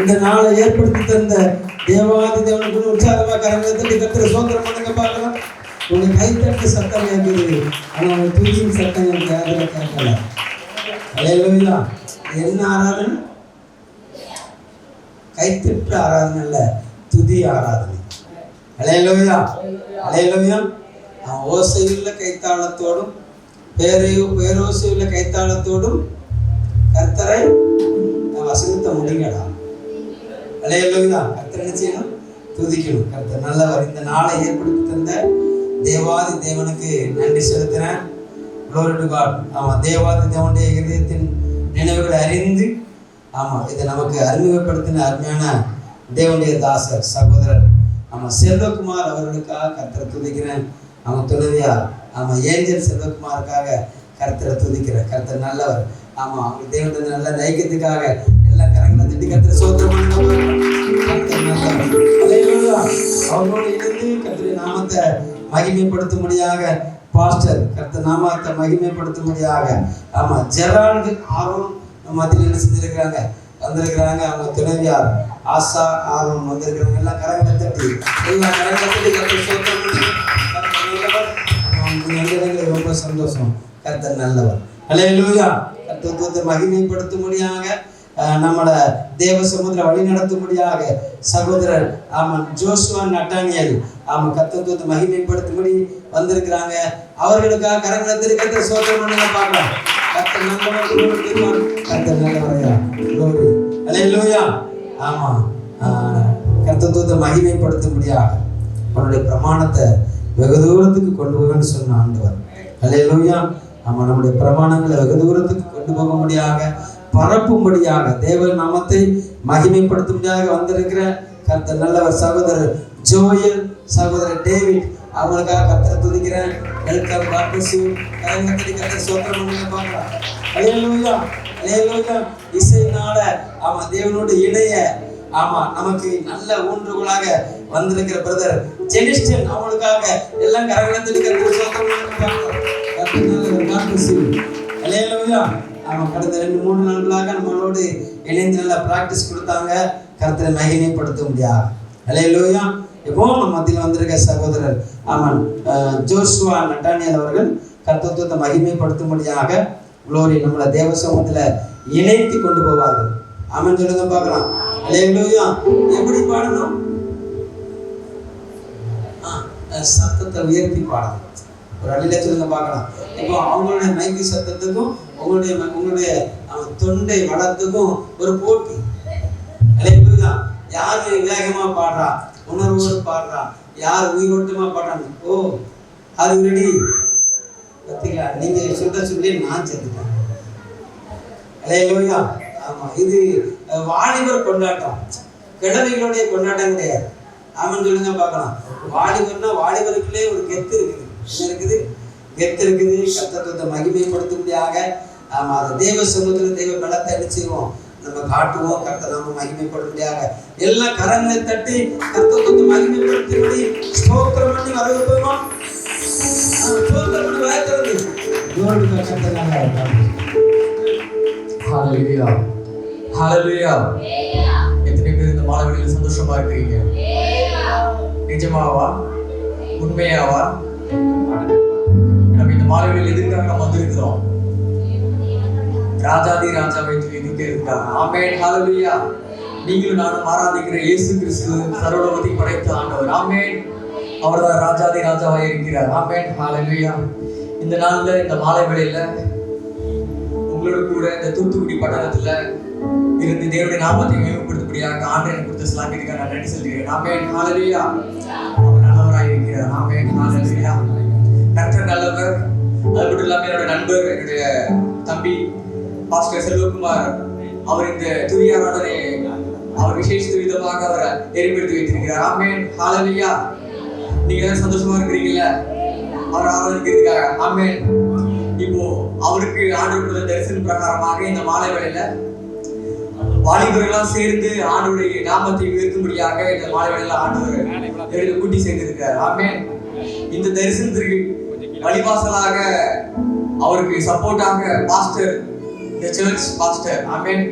இந்த நாளை ஏற்படுத்தி தந்த தேவாதி தேவனுக்கு உற்சாகமாக கரங்களை தட்டி கர்த்தரை சோதனம் பண்ணுங்க பார்க்கலாம். உங்க கைத்தட்டு சத்தம் கேட்குது, ஆனால் உங்க துதியின் சத்தம் எனக்கு அதில் கேட்கல. அல்லேலூயா. என்ன ஆராதனை? கைத்தட்டு ஆராதனை இல்ல, துதி ஆராதனை. அல்லேலூயா, அல்லேலூயா. ஓசையுள்ள கைத்தாளத்தோடும் பேரோசையுள்ள கைத்தாளத்தோடும் கர்த்தரை வசனத்தை முடிங்கடா. அல்லேலூயா. கர்த்தரை என்ன செய்யணும்? துதிக்கணும். கர்த்தர் நல்லவர். இந்த நாளை ஏற்படுத்தி தந்த தேவாதி தேவனுக்கு நன்றி செலுத்துறேன். Glory to God. ஆமா, தேவாதி தேவனுடைய இதயத்தின் நினைவுகளை அறிந்து இதை நமக்கு அறிமுகப்படுத்தின அருமையான தேவனுடைய தாசர் சகோதரர் செல்வகுமார் அவர்களுக்காக கர்த்தரை துதிக்கிறேன். துணைவியார் ஏஞ்சல் செல்வகுமாருக்காக கர்த்தரை துதிக்கிறேன். கர்த்தர் நல்லவர். அவங்க தேவனுடைய நல்ல ஐக்கியத்துக்காக எல்லா கரங்களை தட்டி கர்த்தரை சோத்திரம் அவர்களோடு இணைந்து கர்த்தருடைய நாமத்தை மகிமைப்படுத்தும்படியாக பாஸ்டர் கர்த்தர் நாமத்தை மகிமைப்படுத்தும்படியாக ஜெரால்டு ஆரோன் மத்தியில் என்ன செஞ்சிருக்கிறாங்க, வந்திருக்கிறாங்க. அவங்க துணைவியார் ஆசா ஆரோன் வந்திருக்கிறாங்க. எல்லாம் கரங்களை தட்டி கர்த்தர் சோத்திரம் ரொம்ப சந்தோஷம். கர்த்தர் நல்லவர். அல்லேலூயா. கர்த்தர் மகிமைப்படுத்தும்படியாக நம்மள தேவ சமுத்திர வழி நடத்தும்படியாக சகோதரர் ஜோஷுவா நட்டானியல் கர்த்தர் மகிமைப்படுத்தும்படி வந்திருக்கிறாங்க. அவர்களுக்காக கரங்களை தட்டி கர்த்தர் சோத்திரம் பண்ணுங்க பார்க்கலாம். கர்த்தர் நல்லவர். கர்த்தர் நல்லவரையா. glory. அல்லேலூயா. கர்த்தர் மகிமைப்படுத்தும்படியாக அவருடைய பிரமாணத்தை வெகு தூரத்துக்கு கொண்டு போவேன்னு சொன்ன ஆண்டவர். அல்லேலூயா. நம்முடைய பிரமாணங்களை வெகு தூரத்துக்கு கொண்டு போக முடியாக பரப்பும்படியாக தேவ நாமத்தை மகிமைப்படுத்தும்படியாக வந்திருக்கிற கர்த்தர் நல்லவர். சகோதரர் ஜோயல், சகோதரர் டேவிட், அவங்களுக்காக கர்த்தரை துதிக்கிறேன். வெல்கம். கர்த்தர் சோத்திரம் பண்ணுங்க பார்க்கலாம். அல்லேலூயா, அல்லேலூயா. இசையினால தேவனோடு இணைய நமக்கு நல்ல ஊன்றுகோலாக வந்திருக்கிற பிரதர் ஜெனிஸ்டன், அவங்களுக்காக எல்லாம் கரகணத்தில் கர்த்தர் சோத்திரம் பண்ணுங்க பார்க்கலாம். கர்த்தர் நல்லவர். அல்லேலூயா. கடந்த 2-3 நாட்களாக நம்மளோடு இணைந்து நல்ல பிராக்டிஸ் கொடுத்தாங்க. கர்த்தரை மகிமைப்படுத்த முடியாது. அல்லேலூயா. இப்போ நம்ம மத்தியில் வந்திருக்க சகோதரர் ஜோஷுவா நட்டானியல் அவர்கள் கர்த்தத்துவத்தை மகிமைப்படுத்தும்படியாக குளோரி நம்மள தேவ சமூகத்தில் இணைத்து கொண்டு போவார்கள். ஆமென் சொல்லுங்க பார்க்கலாம். அல்லேலூயா. எப்படி பாடணும்? சத்தத்தை உயர்த்தி பாடணும். ஒரு அழில சொல்லுங்க பார்க்கலாம். இப்போ அவங்களுடைய மைக்கு சத்தத்துக்கும் உங்களுடைய தொண்டை வளத்துக்கும் ஒரு போட்டி. அல்லேலூயா. யார் வேகமா பாடுறா, உணர்வோடு பாடுறா, யார் உயிரோட்டமா பாடுறாங்க. ஓ, அது ரெடி. பார்த்தீங்களா? நீங்க சொல்ல சொல்லி நான் செத்துட்டேன். அல்லேலூயா. இது வாலிபர் கொண்டாட்டம், கிழமைகளுடைய கொண்டாட்டம் கிடையாது. ஆமென் சொல்லுங்க பார்க்கலாம். வாலிபர்னா வாலிபருக்குள்ளே ஒரு கெத்து இருக்குது. என்ன இருக்குது? கெத்து இருக்குது. கர்த்தத்துவத்தை மகிமைப்படுத்தும்படியாக அதை தேவ சமூகத்தில் தெய்வ பலத்தை அடிச்சிருவோம், நம்ம காட்டுவோம். கர்த்தர் நாம மகிமைப்படும்படியாக எல்லா கரங்களை தட்டி கர்த்தத்துவத்தை மகிமைப்படுத்தும்படி ஸ்தோத்திரம் பண்ணி வரவேற்போமா? ஸ்தோத்திரம் பண்ணி வரவேற்கிறது. ஹalleluya, ஹalleluya. எத்தனை பேர் இந்த மாலைகளில் சந்தோஷமா இருக்கீங்க? நிஜமாவா? உண்மையாவா? நம்ம இந்த மாலைகளில் எதுக்காக நம்ம வந்திருக்கிறோம்? ராஜாதி ராஜாவை துதிக்க இருக்கிறார். ஆமென், ஹalleluya. நீங்களும் நானும் ஆராதிக்கிற இயேசு கிறிஸ்து சர்வலோகத்தை படைத்த ஆண்டவர். ஆமென். அவர்தான் ராஜாதி ராஜாவாய் இருக்கிறார். ஆமென், ஹalleluya. இந்த நாள்ல இந்த மாலை வேளையில உங்களோட கூட இந்த தூத்துக்குடி பட்டணத்துல இருந்து தேவனுடைய நாமத்தை மேம்படுத்தும்படியாக ஆண்டவரை கொடுத்த ஸ்லாக்கிற்காக நான் நன்றி செலுத்துகிறேன். ஆமென், ஹalleluya. அவர் நல்லவராய் இருக்கிறார். ஆமென், ஹalleluya. கர்த்தர் நல்லவர். அது மட்டும் இல்லாமல் என்னோட நண்பர், என்னுடைய தம்பி பாஸ்டர் செல்வகுமார், அவர் இந்த துதியாராதனை அவர் விசேஷ விதமாக அவரை ஏற்படுத்தி வைத்திருக்கிறார். ஆமென், ஹalleluya. நீங்க சந்தோஷமா இருக்கிறீங்களா? அவர் ஆராதிக்கிறதுக்காக. ஆமென். இப்போ அவருக்கு ஆண்டவருடைய தரிசன பிரகாரமாக இந்த மாலை வேளையில வாலிபர்களாம் சேர்ந்து ஆண்டவருடைய நாமத்தை உயர்த்தும்படியாக இந்த மாலை வேளையில ஆண்டவர் கூட்டி சேர்ந்திருக்கிறார். ஆமென். இந்த தரிசனத்திற்கு வழிவாசலாக அவருக்கு சப்போர்ட்டாக பாஸ்டர், the church pastor, ஆமென்,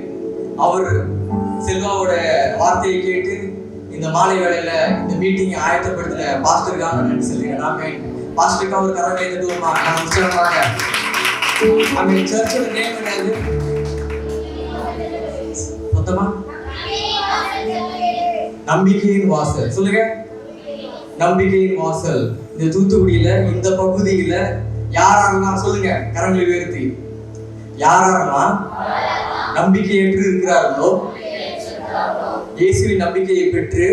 அவர் செல்வாவோட வார்த்தையை கேட்டு இந்த மாலை வேளையில இந்த மீட்டிங் ஆயத்தப்படுத்தின பாஸ்டருக்காக நான் நன்றி சொல்றேன். ஆமென். பாஸ்டருக்காக ஒரு கரங்களை தட்டுவோமா? நான் உற்சாகமாக. ஆமென். சர்ச்சோட நேம் என்னது? மொத்தமா நம்பிக்கையின் வாசல். சொல்லுங்க, நம்பிக்கையின் வாசல். இந்த தூத்துக்குடியில இந்த பகுதியில யாரெல்லாம் சொல்லுங்க, கரங்களை உயர்த்தி, யாரெல்லாம் நம்பிக்கையற்று இருக்கிறார்களோ இயேசுவின் நம்பிக்கையை பெற்று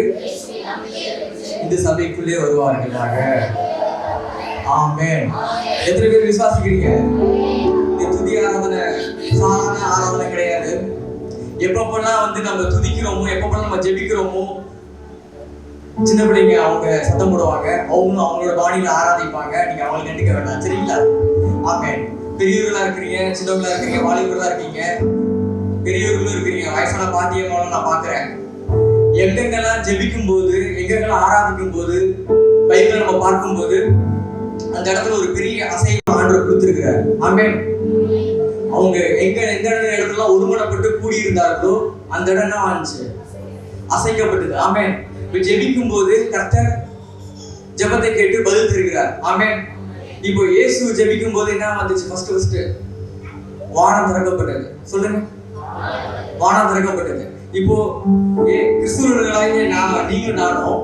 இந்த சபைக்குள்ளே வருவார்களாக. ஆமென். எத்தனை பேர் விசுவாசிக்கிறீங்க? இந்த துதி ஆராதனை சாதாரண ஆராதனை கிடையாது. எப்பப்பெல்லாம் நம்ம துதிக்கிறோமோ, எப்பப்பெல்லாம் நம்ம ஜெபிக்கிறோமோ, சின்ன பிள்ளைங்க அவங்க சத்தம் போடுவாங்க, அவங்களும் அவங்களோட பாணியில ஆராதிப்பாங்க. நீங்க அவங்களை கண்டுக்க வேண்டாம், சரிங்களா? ஆமென். பெரியவர்களா இருக்கிறீங்க, சின்னவர்களா இருக்கிறீங்க, வாலிபர்களா இருக்கீங்க, பெரியவர்களும் இருக்கிறீங்க, வயசான பாட்டியம்மாவும் நான் பாக்குறேன். எங்கெங்கெல்லாம் ஜெபிக்கும் போது, எங்கெங்கெல்லாம் ஆராதிக்கும் போது, பைபிளை நம்ம பார்க்கும் போது அந்த இடத்துல ஒரு பெரிய அசைவு ஆண்டவர் கொடுத்திருக்கிறார். ஆமென். அவங்க எந்த இடத்துல ஒருமனப்பட்டு கூடியிருந்தார்களோ அந்த இடம் என்ன ஆச்சு? அசைக்கப்பட்டது. ஆமென். இப்ப ஜெபிக்கும் போது கர்த்தர் ஜெபத்தை கேட்டு பதில் தருகிறார். ஆமென். இப்போ இயேசு ஜெபிக்கும் போது என்ன வந்துச்சு? ஃபர்ஸ்ட் வானம் திறக்கப்பட்டது. சொல்லுங்க, வானம் திறக்கப்பட்டது. இப்போ கிறிஸ்துவர்களாகிய நீங்களும் நானும்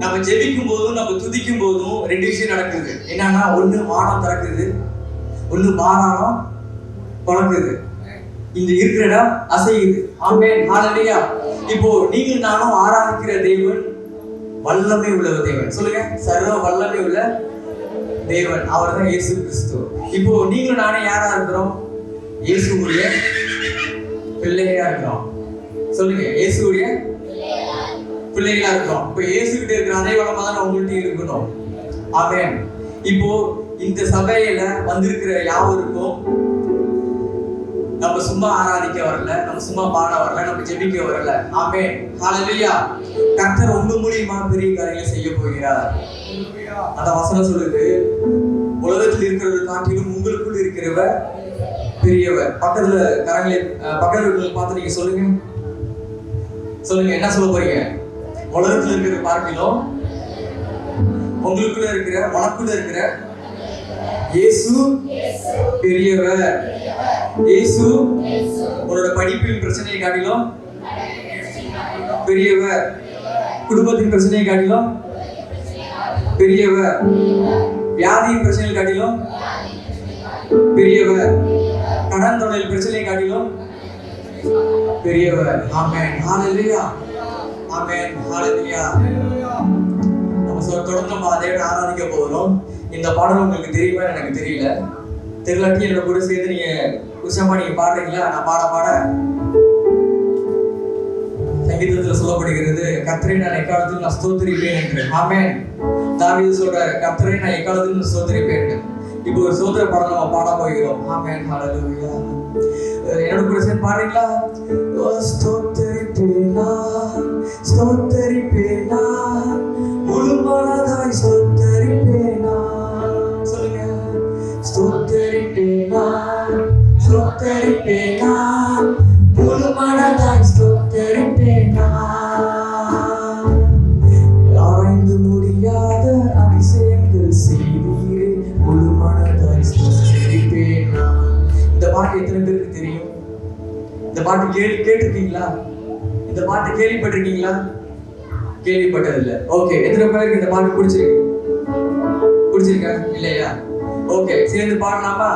நம்ம ஜெபிக்கும் போதும் நம்ம துதிக்கும் போதும் ரெண்டு விஷயம் நடக்குது. என்னன்னா, ஒண்ணு வானம் திறக்குது, ஒண்ணு பாதாளம் பறக்குது. இந்த இருக்கிற இடம் அசையுது. ஆமென். ஹல்லேலூயா. இப்போ நீங்களும் நானும் ஆராதிக்கிற தேவன் வல்லமை உள்ள தேவன். சொல்லுங்க, சர்வ வல்லமை உள்ள தேவன். அவர் தான் இயேசு கிறிஸ்து. இப்போ நீங்களும் நானும் யாரா இருக்கிறோம்? இயேசுவுடைய பிள்ளையா இருக்கிறோம். சொல்லுங்க, இயேசுவுடைய பிள்ளைகளா இருக்கிறோம். இப்போ இயேசு கிட்ட இருக்கிற அதே வளமா தான் உங்கள்கிட்ட இருக்கணும். ஆமென். இப்போ இந்த சபையில வந்திருக்கிற யாவருக்கும் நம்ம சும்மா ஆராதிக்க வரல, நம்ம சும்மா பாட வரல, நம்ம ஜெபிக்க வரல. ஆமென். ஹல்லேலூயா. கர்த்தர் உங்க மூலியமா பெரிய காரியங்களை செய்ய போகிறார். அந்த வசனம் சொல்லுது, உலகத்தில் இருக்கிறவர் காட்டிலும் உங்களுக்குள் இருக்கிறவர் பெரியவர். பக்கத்துல கரங்களை பக்கத்துல பார்த்து நீங்க சொல்லுங்க, சொல்லுங்க, என்ன சொல்ல போறீங்க? உலகத்துல இருக்கிற பார்க்கிலும் உங்களுக்குள்ள இருக்கிற, உனக்குள்ள இருக்கிற இயேசு பெரியவர். இயேசு உன்னோட படிப்பின் பிரச்சனையை காட்டிலும் பெரியவர், குடும்பத்தின் பிரச்சனையை காட்டிலும் பெரியவர், வியாதியின் பிரச்சனையை காட்டிலும் பெரியவர், கடன் தொழில் பிரச்சனையை காட்டிலும் பெரியவர். ஆமென். ஹல்லேலூயா. ஆமென். ஹல்லேலூயா. நம்ம தொடர்ந்து நம்ம அதை ஆராதிக்க போகிறோம். இந்த பாடல் உங்களுக்கு தெரியுமா எனக்கு தெரியல. தெரியலாட்டி என்னோட கூட சேர்ந்து நீங்க உற்சாகமா நீங்க பாடுறீங்களா? நான் பாட சங்கீதத்துல சொல்லப்படுகிறது, கர்த்தரை நான் எக்காலத்தில் நான் ஸ்தோத்திரிப்பேன் என்று. ஆமென். தாவீது சொல்றாரு, கர்த்தரை நான் எக்காலத்தில் ஸ்தோத்திரிப்பேன். இப்போ ஒரு சோதர பாடல் நம்ம பாட போகிறோம். ஆமென். ஹல்லேலூயா. என்னோட கூட சேர்ந்து பாடுறீங்களா? ஸ்தோத்திரிப்பேனா முழு மனதாய் ஸ்தோத்திரிப்பேனா. சொல்லுங்க, ஸ்தோத்திரிப்பேனா முழு மனதாய் ஸ்தோத்திரிப்பேனா. ஆராய்ந்து முடியாத அதிசயங்கள் செய்வீரே முழு மனதாய் ஸ்தோத்திரிப்பேனா. இந்த பாட்டு எத்தனை பேருக்கு தெரியும்? இந்த பாட்டு கேட்டிருக்கீங்களா? இந்த பாட்டு கேள்விப்பட்டிருக்கீங்களா? கேள்விப்பட்டதில்லை. ஓகே, எத்தனை பேருக்கு இந்த பாட்டு பிடிச்சிருக்கா? இல்லையா? ஓகே, சேர்ந்து பாடலாமா?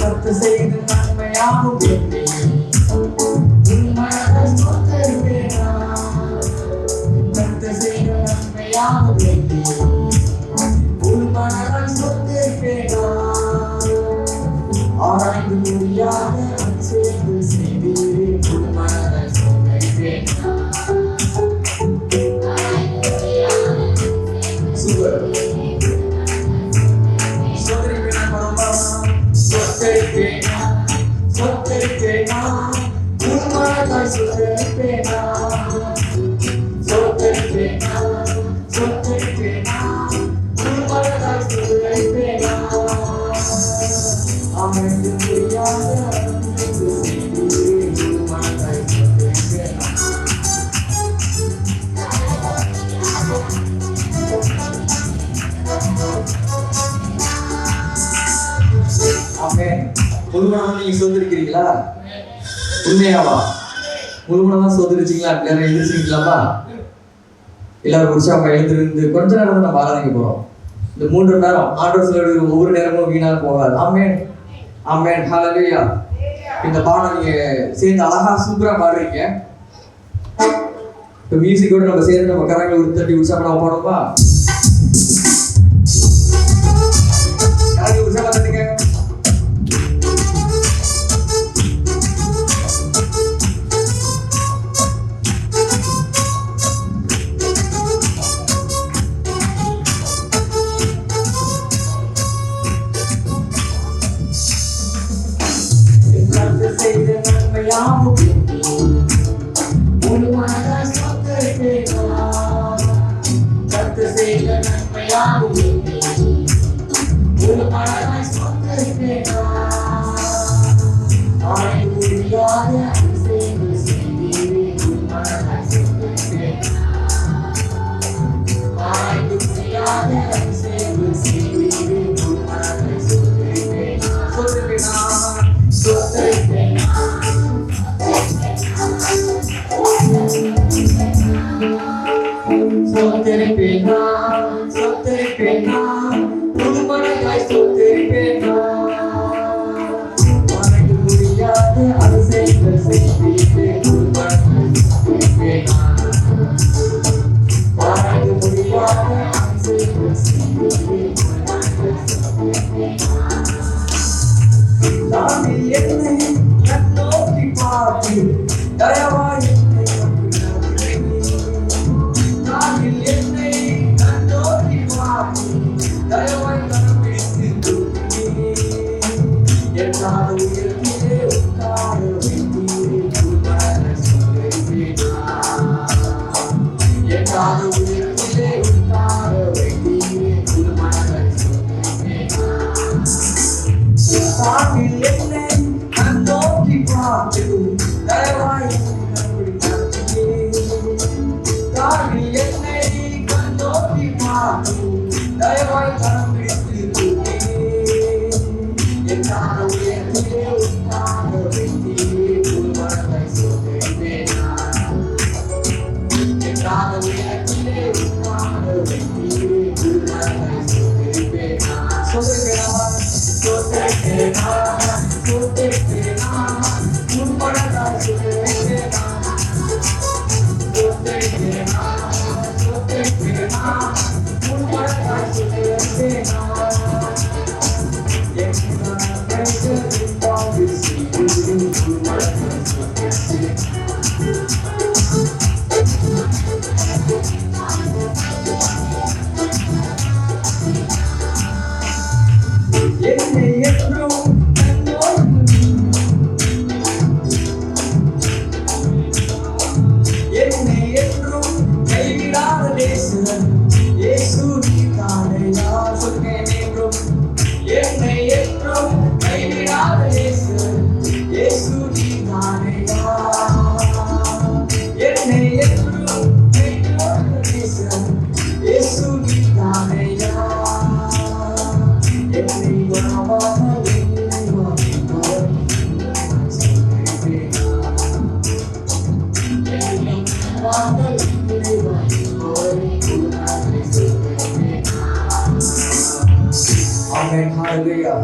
கர்த்தர் செய்த நன்மையாகும் வேண்டி கர்த்தர் செய்த நன்மையாகும் வேண்டி உள்மனதால் சொத்திருப்பேனா ஆராய்ந்து முடியாத அச்சேர்ந்து செய்தீரே உள்மனதால் சொத்திருப்பேனா. சூப்பர். சொத்திருப்பேனா சொத்திருப்பேனா உள்மனதால் சொத்திருப்பேனா சொத்திருப்பேனா சொத்திருப்பேனா உள்மனதால் சொத்திருப்பேனா ஆராய்ந்து முடியாத அச்சேர்ந்து செய்தீரே உள்மனதால் சொத்திருப்பேனா. ஆமென். முழுமனமா நீங்க சோதரிக்கிறீங்களா? உண்மையாவா? முழுமனமா சோதரிச்சீங்களா? எல்லாரும் எழுந்திருச்சீங்களாப்பா? எல்லாரும் உற்சாகமா எழுந்திருந்து கொஞ்ச நேரம் தான் நம்ம ஆராதிக்க போறோம். இந்த 3 மணி நேரம் ஆண்டவர் சொல்லுற ஒவ்வொரு நேரமும் வீணா போகாது. ஆமென் ஆமென் ஹalleluya. இந்த பாடம் நீங்க சேர்ந்து அழகா சூப்பரா பாடுறீங்க. இப்போ மியூசிக்கோட நம்ம சேர்ந்து நம்ம கரங்களை ஒரு தட்டி உற்சாகமா பாடுவோமா? கரங்களை உற்சாகமா தட்டுங்க. செய்த நன்மையாகும் உள்மனதால் சொத்திருப்பேனா கர்த்தர் செய்த நன்மையாகும் உள்மனதால் சொத்திருப்பேனா ஆராய்ந்து முடியாத அதிசயங்கள் செய்தீரே உள்மனதால் சொத்திருப்பேனா ஆராய்ந்து முடியாத அதிசயங்கள் செய்தீரே உள்மனதால் சொத்திருப்பேனா சொத்திருப்பேனா சொத்திருப்பேனா சொத்திருப்பேனா சொத்திருப்பேனா உள்மனதாய் சொத்திருப்பேனா ஆராய்ந்து முடியாத அதிசயங்கள் செய்தீரே உள்மனதாய் சொத்திருப்பேனா ஆராய்ந்து முடியாத அதிசயங்கள் செய்தீரே உள்மனதாய் சொத்திருப்பேனா. தானில் என்னை கண்ணோக்கி பார்த்து தயவாய் என்னை தானில் என்னை கண்ணோக்கி பார்த்து தயவாய் கணப்பிடித்து என்னாத உயர்த்திலே உட்கார வைத்தீரே உள்மனதால் சொத்திருப்பேனா என்னாத உயர்த்திலே உட்கார வைத்தீரே உள்மனதால் சொத்திருப்பேனா. தானில் என்னை கண்ணோக்கி பார்த்து தயவாய் தானில் என்னை கண்ணோக்கி பார்த்து தயவாய் கரம் பிடித்து என்னாத உயர்த்திலே உட்கார வைத்தீரே உள்மனதால் சொத்திருப்பேனா என்னாத உயர்த்திலே உட்கார வைத்தீரே உள்மனதால் சொத்திருப்பேனா. சொத்திருப்பேனா சொத்திருப்பேனா உள்மனதால் சொத்திருப்பேனா சொத்திருப்பேனா சொத்திருப்பேனா உள்மனதால் சொத்திருப்பேனா. என்னை என்றும் என்னை என்றும் கைவிடாத நேசன் இயேசு நீதானையா. சொன்னேன் என்றும் என்னை என்றும் கைவிடாத நேசன் இயேசு நீதானையா. என்னை என்றும் கைவிடாத நேசன் இயேசு நீதானையா. என்னை வாவாக என்னை வாங்கினார் சொத்திருப்பேனா என்னை வாவாக என்னை வாங்கினார் உள்மனதால் சொத்திருப்பேனா. ஆமென் ஹalleluya.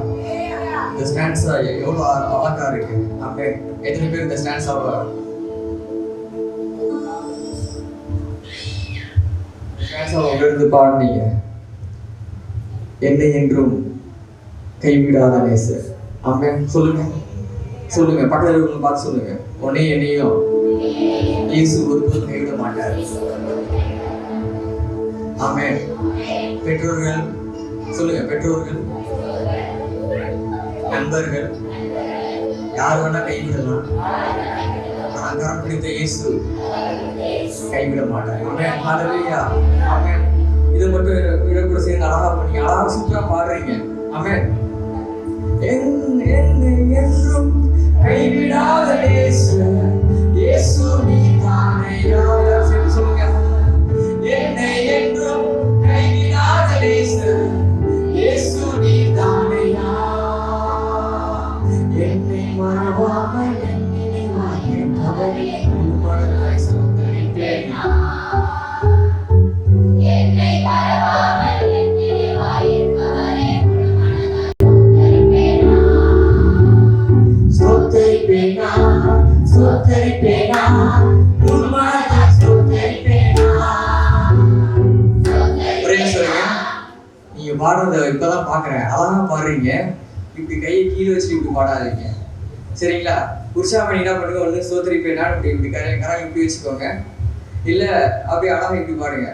இந்த ஸ்டான்ஸா எவ்வளவு அழகா இருக்கு. ஆமென். எத்தனை பேர் இந்த ஸ்டான்ஸாவை விழுந்து பாடுனீங்க? என்னை என்றும் கைவிடாத நேசர். ஆமென். சொல்லுங்க சொல்லுங்க, பக்கத்துல இருக்கவங்க பார்த்து சொல்லுங்க, உன்னை என்னையும் இயேசு ஒருபோதும் கைவிட மாட்டார். ஆமென். பெற்றோர்கள் சொல்லுங்க, பெற்றோர்கள், நண்பர்கள், யார் வேணா கைவிடலாம், ஆனா கரம் பிடித்த இயேசு கைவிட மாட்டார். ஆமென். ஹல்லேலூயா. ஆமென். இது மட்டும் இதை கூட சேர்ந்து அழகா பண்ணி அழகா சூப்பரா பாடுறீங்க. ஆமென். என்னை என்றும் கைவிடாத இயேசு, இயேசு நீதானையா. சேர்ந்து சொல்லுங்க, என்னை என்றும் கைவிடாத இயேசு, இயேசு நீதானையா. என்னை மறவாமல் என்னை மறவாமல் என் நினைவாயிருப்பவரே ஸ்தோத்திரிப்பேனா, ஸ்தோத்திரிப்பேனா, உம்மாதான் ஸ்தோத்திரிப்பேனா. நீங்க பாடுறத இப்பதான் பாக்குறேன், அழகா பாடுறீங்க. இப்படி கையை கீழே வச்சு இப்படி பாடாதீங்க, சரிங்களா? உற்சாகம் என்ன பண்ணுங்க, ஒண்ணு ஸ்தோத்திரிப்பேனா இப்படி கரம் இப்படி வச்சுக்கோங்க, இல்ல அப்படி அழகா இப்படி பாடுங்க.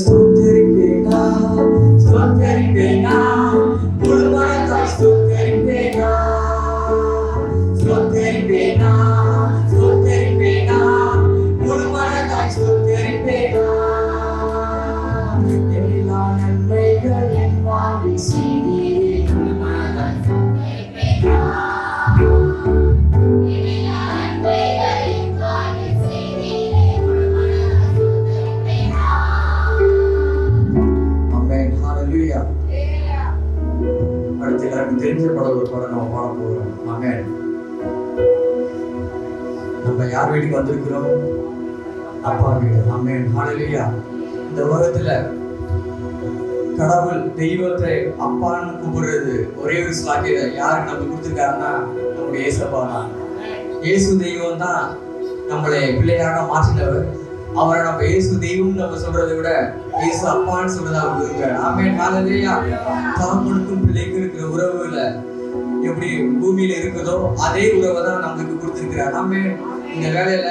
ஸ்தோத்திரிப்பேனா, ஸ்தோத்திரிப்பேனா, உம்மாதான் ஸ்தோத்திரிப்பேனா. ஸ்தோத்திரிப்பேனா, ஸ்தோத்திரிப்பேனா, உம்மாதான் ஸ்தோத்திரிப்பேனா. எல்லா நன்மைகள் என் வாழ்வில் செய்தீரே, உம்மாதான் ஸ்தோத்திரிப்பேனா. எல்லா நன்மைகள் என் வாழ்வில் செய்தீரே, உம்மாதான் ஸ்தோத்திரிப்பேனா. ஆமென். ஹல்லேலூயா. அடுத்து எல்லாருக்கும் தெரிஞ்ச பாடல் ஒரு பாடல் நம்ம பாட போகிறோம். ஆமென். நம்ம யார் வீட்டுக்கு வந்திருக்கிறோம்? அப்பா வீடு. ஆமென். ஹல்லேலூயா. இந்த உலகத்துல கடவுள் தெய்வத்தை அப்பான்னு கூப்பிடுறது ஒரே ஒரு ஸ்லாக்கியம் யாருக்கு நம்ம கொடுத்துருக்காருன்னா நம்முடைய இயேசப்பா தான். இயேசு தெய்வம் தான் நம்மளை பிள்ளையாக மாற்றினவர். அவரை நம்ம இயேசு தெய்வம் நம்ம சொல்றதை விட இயேசு அப்பான்னு சொல்றதை அவர் விரும்புகிறார். ஆமென். ஹல்லேலூயா. தகப்பனுக்கும் பிள்ளைக்கும் இருக்கிற உறவுல எப்படி பூமியில இருக்குதோ அதே உறவை தான் நம்மளுக்கு கொடுத்திருக்கிறார். ஆமென். இந்த வேலையில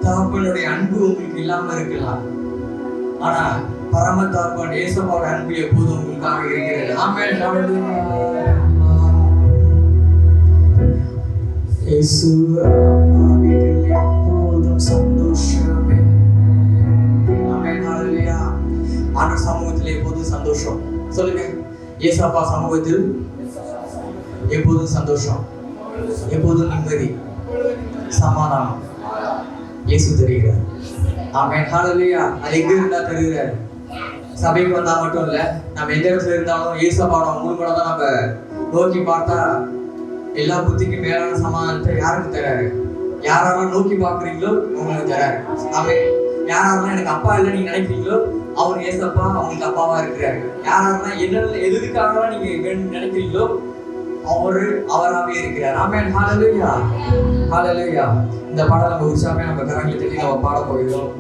தகப்பனுடைய அன்பு உங்களுக்கு இல்லாம இருக்கலாம், ஆனா பரம தகப்பன் இயேசுவோட அன்பு எப்போதும் உங்களுக்காக இருக்கிறது. ஆமென். இயேசு வீட்டில் எப்போதும் சந்தோஷமே. ஆமென். ஹல்லேலூயா. ஆண்டவர் சமூகத்தில் எப்போதும் சந்தோஷம். சொல்லுங்க, இயேசப்பா சமூகத்தில் எப்போதும் சந்தோஷம், எப்போதும் நிம்மதி, சமாதானம் இயேசு தருகிறார். ஆமென். ஹல்லேலூயா. அது எங்க இருந்தா தருகிறார்? சபைக்கு வந்தா மட்டும் இல்ல, நம்ம எந்த இடத்துல இருந்தாலும் இயேசுவோட மூலமா தான் நம்ம நோக்கி பார்த்தா எல்லா புத்திக்கும் மேலான சமாதானத்தை யாருக்கு தராரு? யாரெல்லாம் நோக்கி பாக்குறீங்களோ உங்களுக்கு தராரு. ஆமென். யாரெல்லாம் எனக்கு அப்பா இல்லை நீங்க நினைக்கிறீங்களோ அவர் இயேசப்பா அவங்களுக்கு அப்பாவா இருக்கிறாரு. யாரெல்லாம் என்ன எதுக்காகலாம் நீங்க நினைக்கிறீங்களோ அவராகவே இருக்கிறார். ஆமென். ஹல்லேலூயா. ஹல்லேலூயா. இந்த பாடல் நம்ம உற்சாகமே நம்ம கரங்களை தட்டி நம்ம பாட போகிறோம்.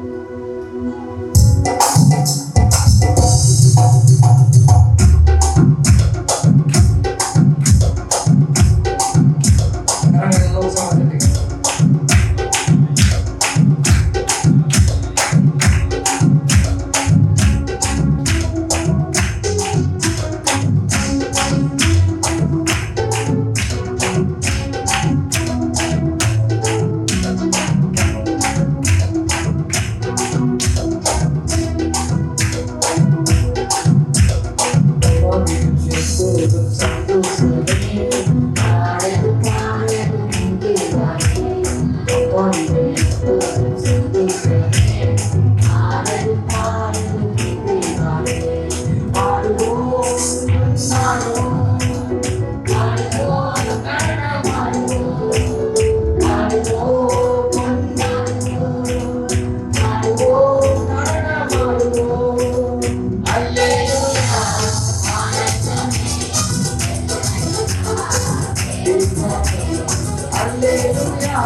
அல்லேலூயா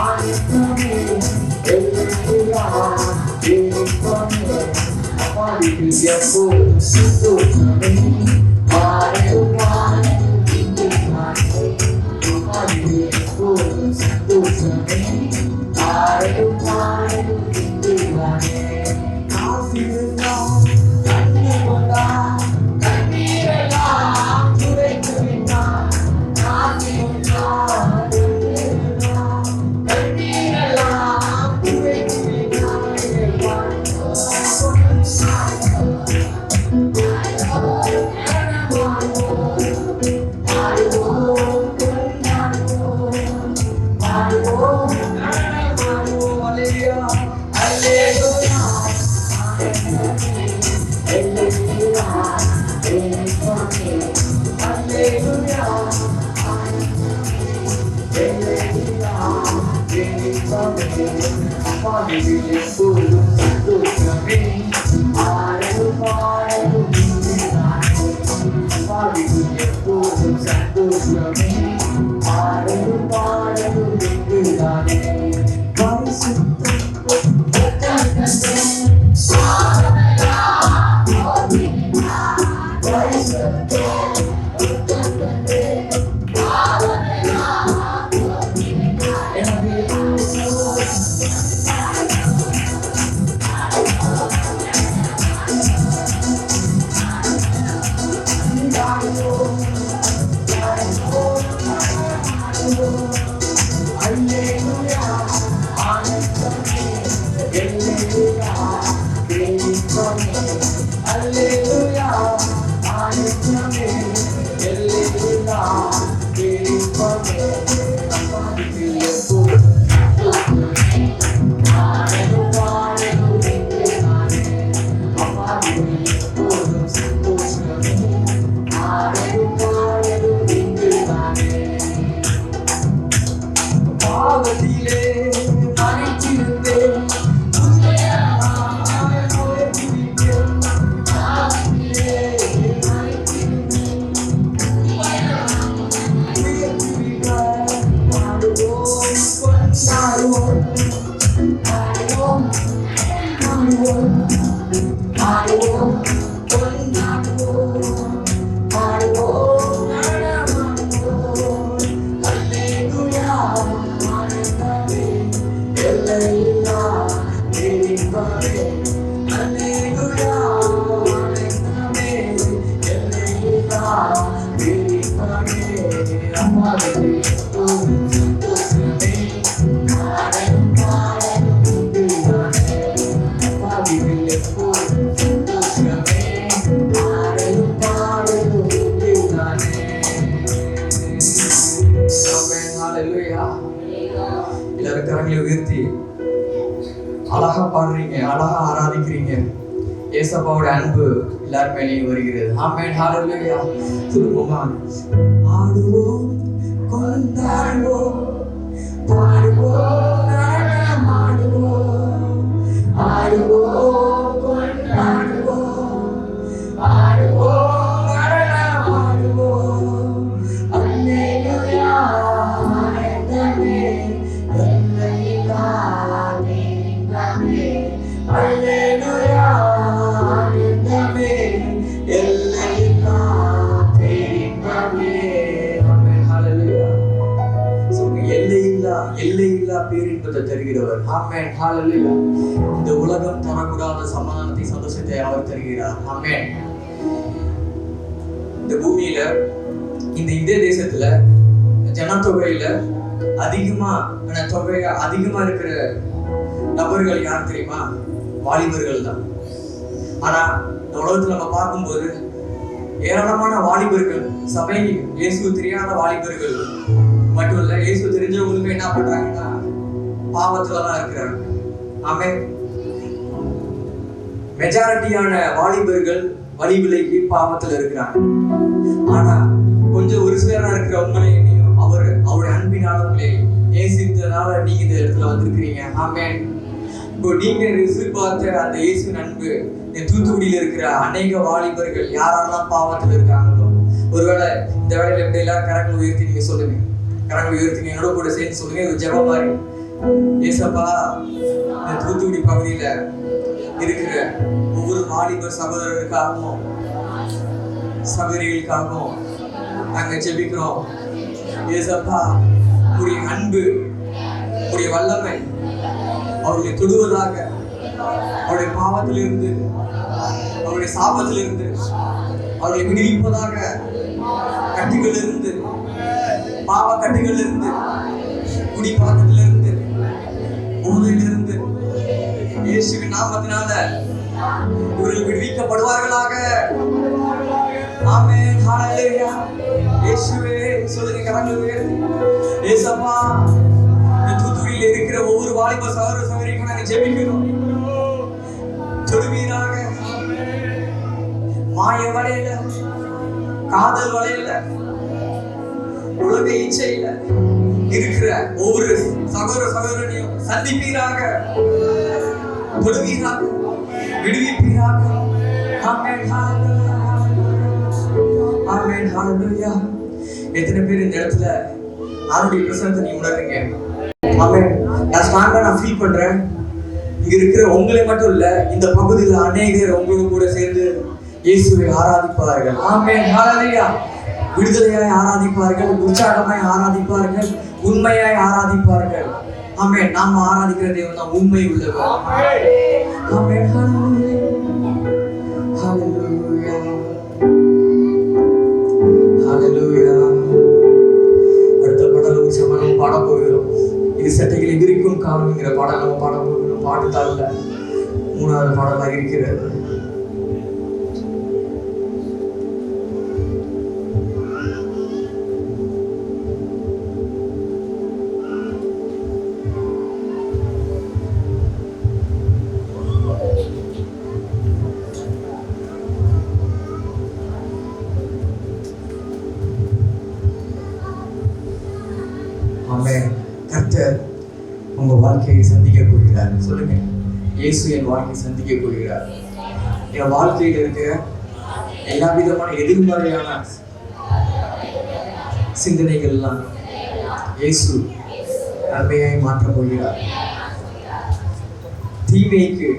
ஆனந்தமே அல்லேலூயா தேவனே அப்பாவிக்கு எப்போதும் சந்தோஷமே ஆனந்தம் அப்பாவிக்கு எப்போதும் சந்தோஷமே ஆனந்தம் காசிருந்தாம் கண்ணீர் வந்தாம் கண்ணீரெல்லாம் துடைத்து விட்டான் அழகா பாடுறீங்க, அழகா ஆராதிக்கிறீங்க. ஏசப்பாவோட அன்பு எல்லார் மேலேயும் வருகிறது. ஆமென், ஹalleluya. திரும்பமா ஆடுவோம், கொண்டாடுவோம், பாடுவோம், நடனமாடுவோம், ஆடுவோம், கொண்டாடுவோம், ஆடுவோம், நடனமாடுவோம். அல்லேலூயா ஆனந்தமே அல்லேலூயா ஆனந்தமே எல்லையில்லா பேரின்பமே. ஆமென், ஹalleluya. சொல்லுங்க, எல்லையில்லா பேரின்பத்தை தருகிறவர். ஆமென், ஹalleluya. இந்த உலகம் தரக்கூடாத சமாதானத்தை, சந்தோஷத்தை அவர் தருகிறார். ஆமென். இந்த பூமியில, இந்த இந்திய தேசத்துல ஜனத்தொகையில அதிகமா இருக்கிற நபர்கள் யார் தெரியுமா? வாலிபர்கள் தான். ஆனா இந்த உலகத்துல நம்ம பார்க்கும்போது ஏராளமான வாலிபர்கள், சபை இயேசு தெரியாத வாலிபர்கள் மட்டும் இல்ல, இயேசு தெரிஞ்சவங்களுக்கு என்ன பண்றாங்கன்னா பாவத்துலதான் இருக்கிறாங்க. ஆமென். மெஜாரிட்டியான வாலிபர்கள் வழி விலகி பாவத்துல இருக்கிறாங்க. ஆனா கொஞ்சம் ஒரு சிலரா இருக்கிறவங்களே அவருடைய அன்பினால உங்களை நேசித்ததால நீங்க இந்த இடத்துல வந்திருக்கிறீங்க. ஆமென். இப்போ நீங்க எதிர்பார்த்த அந்த இயேசுவின் அன்பு தூத்துக்குடியில இருக்கிற அநேக வாலிபர்கள் யாரெல்லாம் பாவத்துல இருக்காங்களோ, ஒருவேளை இந்த வேலையில எப்படி எல்லாரும் கரங்களை உயர்த்தி நீங்க சொல்லுங்க. கரங்களை உயர்த்தி என்னோட கூட சேர்ந்து சொல்லுங்க. இது ஜெபம் மாதிரி. ஏசப்பா, இந்த தூத்துக்குடி பகுதியில இருக்கிற ஒவ்வொரு வாலிப சகோதரருக்காகவும் சகோதரிகளுக்காகவும் நாங்க ஜெபிக்கிறோம். ஏசப்பா, உடைய அன்பு, உடைய வல்லமை அவர்களை தொடுவதாக, அவருடைய பாவத்திலிருந்து, அவருடைய சாபத்திலிருந்து அவர்களை விடுவிப்பதாக, கட்டிகளிலிருந்து, பாவ கட்டிகளிலிருந்து, குடிப்பழக்கத்திலிருந்து, போதையிலிருந்து இயேசுவின் நாமத்தினால இவர்கள் விடுவிக்கப்படுவார்களாக. ஆமென். ஹல்லேலூயா. இயேசுவே, சொல்லுங்க கரங்களை உயர்த்தி. இயேசப்பா, இந்த தூத்துக்குடியில் இருக்கிற ஒவ்வொரு வாலிப சகோதர சகோதரிக்கும் நாங்கள் ஜெபிக்கிறோம். தொடுவீராக. மாய வலையில, காதல் வலையில, உலக இச்சையில இருக்கிற ஒவ்வொரு சகோதர சகோதரனையும் சந்திப்பீராக, தொடுவீராக, விடுவிப்பீராக. ஆமென். ஆமென். ஹல்லேலூயா. எத்தனை பேர் இந்த இடத்துல அவருடைய பிரசன்னத்தை நீ உணர்றீங்க? ஆமென். நான் ஸ்ட்ராங்கா நான் ஃபீல் பண்றேன். இங்க இருக்கிற உங்களை மட்டும் இல்ல, இந்த பகுதியில் அநேகர் உங்களோட கூட சேர்ந்து இயேசுவை ஆராதிப்பார்கள். ஆமென். ஹல்லேலூயா. விடுதலையாய் ஆராதிப்பார்கள், உற்சாகமாய் ஆராதிப்பார்கள், உண்மையாய் ஆராதிப்பார்கள். ஆமென். நாம் ஆராதிக்கிற தேவன் தான் உண்மை உள்ளவர். ஆமென். ஹல்லேலூயா. ஹல்லேலூயா. அடுத்த பாடல் உற்சாகமாக பாட போகிறோம். இது சட்டைகளை விரிக்கும் காலம்ங்கிற பாடல் நம்ம பாட போகிறோம். பாட்டுத்தாள்ல 3வது பாடலாக இருக்கிறது. கர்த்தர் உங்க வாழ்க்கையை சந்திக்க போகிறார். சொல்லுங்க, இயேசு என் வாழ்க்கையை சந்திக்க போகிறார். என் வாழ்க்கையில் இருக்கிற எல்லா விதமான எதிர்மறையான சிந்தனைகள் எல்லாம் இயேசு நன்மையாய் மாற்றப் போகிறார். தீமைக்கு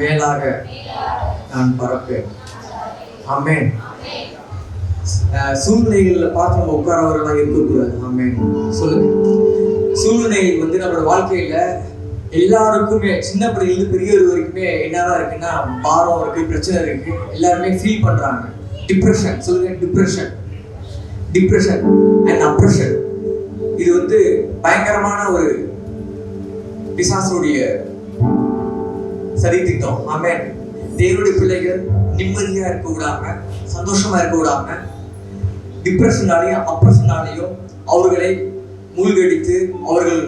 மேலாக நான் பறப்பேன். ஆமென். சூழ்நிலைகள்ல பார்த்து நம்ம உட்காரவர்களாக இருக்கக்கூடாது. ஆமென். சொல்லுங்க. சூழ்நிலை நம்மளோட வாழ்க்கையில எல்லாருக்குமே, சின்ன பிள்ளையிலிருந்து பெரியவர் வரைக்குமே என்னதான் இருக்குன்னா, பாரம் இருக்கு, பிரச்சனை இருக்கு, எல்லாருமே ஃபீல் பண்றாங்க. டிப்ரெஷன். சொல்லுங்க, டிப்ரெஷன் அண்ட் அப்ரெஷன். இது பயங்கரமான ஒரு பிசாசுடைய சரி திட்டம். ஆமென். தேவனுடைய பிள்ளைகள் நிம்மதியா இருக்க விடாம, சந்தோஷமா இருக்க விடாம, டிப்ரெஷனாலையும் அப்ரெஷனாலையும் அவர்களை மூழ்கடித்து, அவர்கள்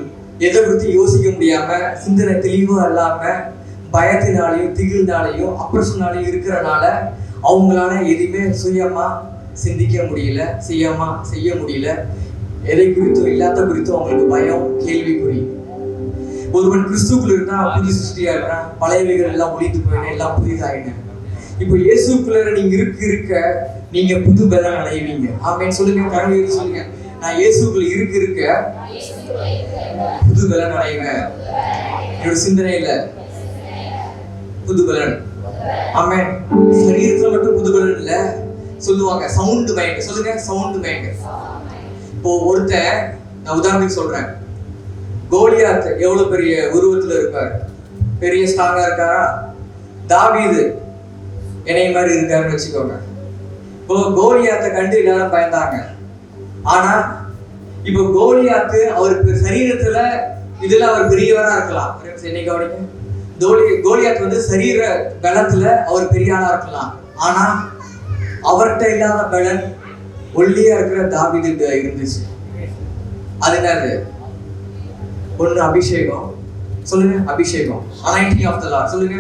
எதை பற்றி யோசிக்க முடியாம, சிந்தனை தெளிவா இல்லாம, பயத்தினாலையும் திகில்னாலையும் அப்ரெஷனாலையும் இருக்கிறனால அவங்களால எதுவுமே சுயமா சிந்திக்க முடியல, செய்ய முடியல. எதை குறித்தும் இல்லாத குறித்தும் அவங்களுக்கு பயம், கேள்விக்குறி. ஒருவன் கிறிஸ்துக்குள்ள இருந்தா புது சிருஷ்டியா இருக்கிறான், பழையவைகள் எல்லாம் ஒழிந்து போயின, எல்லாம் புதிதாயின. இப்போ இயேசுக்குள்ள நீங்க இருக்க நீங்க புது பலன் அடைவீங்க. ஆமென். சொல்லுங்க, கரங்களை சொல்லுங்க. நான் இயேசுக்குள்ள இருக்க புது பலன் அடைவேன். என்னோட சிந்தனையில புது பலன். ஆமென். சரீரத்துல மட்டும் புது பலன் இல்ல, சொல்லுவாங்க சவுண்ட் மைண்ட். சொல்லுங்க, சவுண்ட் மைண்ட். இப்போ ஒருத்தன், நான் உதாரணத்துக்கு சொல்றேன், கோலியாத் எவ்வளவு பெரிய உருவத்துல இருப்பார், பெரிய ஸ்ட்ராங்கா இருக்காரா? தாவீது என்னைய மாதிரி இருக்காருன்னு வச்சுக்கோங்க. இப்போ கோலியாத்தை கண்டு எல்லாரும் பயந்தாங்க. ஆனா இப்போ கோலியாத்து அவருக்கு சரீரத்துல இதுல அவர் பெரியவரா இருக்கலாம். என்னைக்கு கவனிக்க, கோலியாத் சரீர பலத்துல அவர் பெரிய ஆளா இருக்கலாம். ஆனா அவர்கிட்ட இல்லாத பலன் ஒல்லியா இருக்கிற தாவீதுக்கு இருந்துச்சு. அது என்னது? ஒண்ணு அபிஷேகம். சொல்லுங்க, அபிஷேகம். Anointing of the Lord. சொல்லுங்க,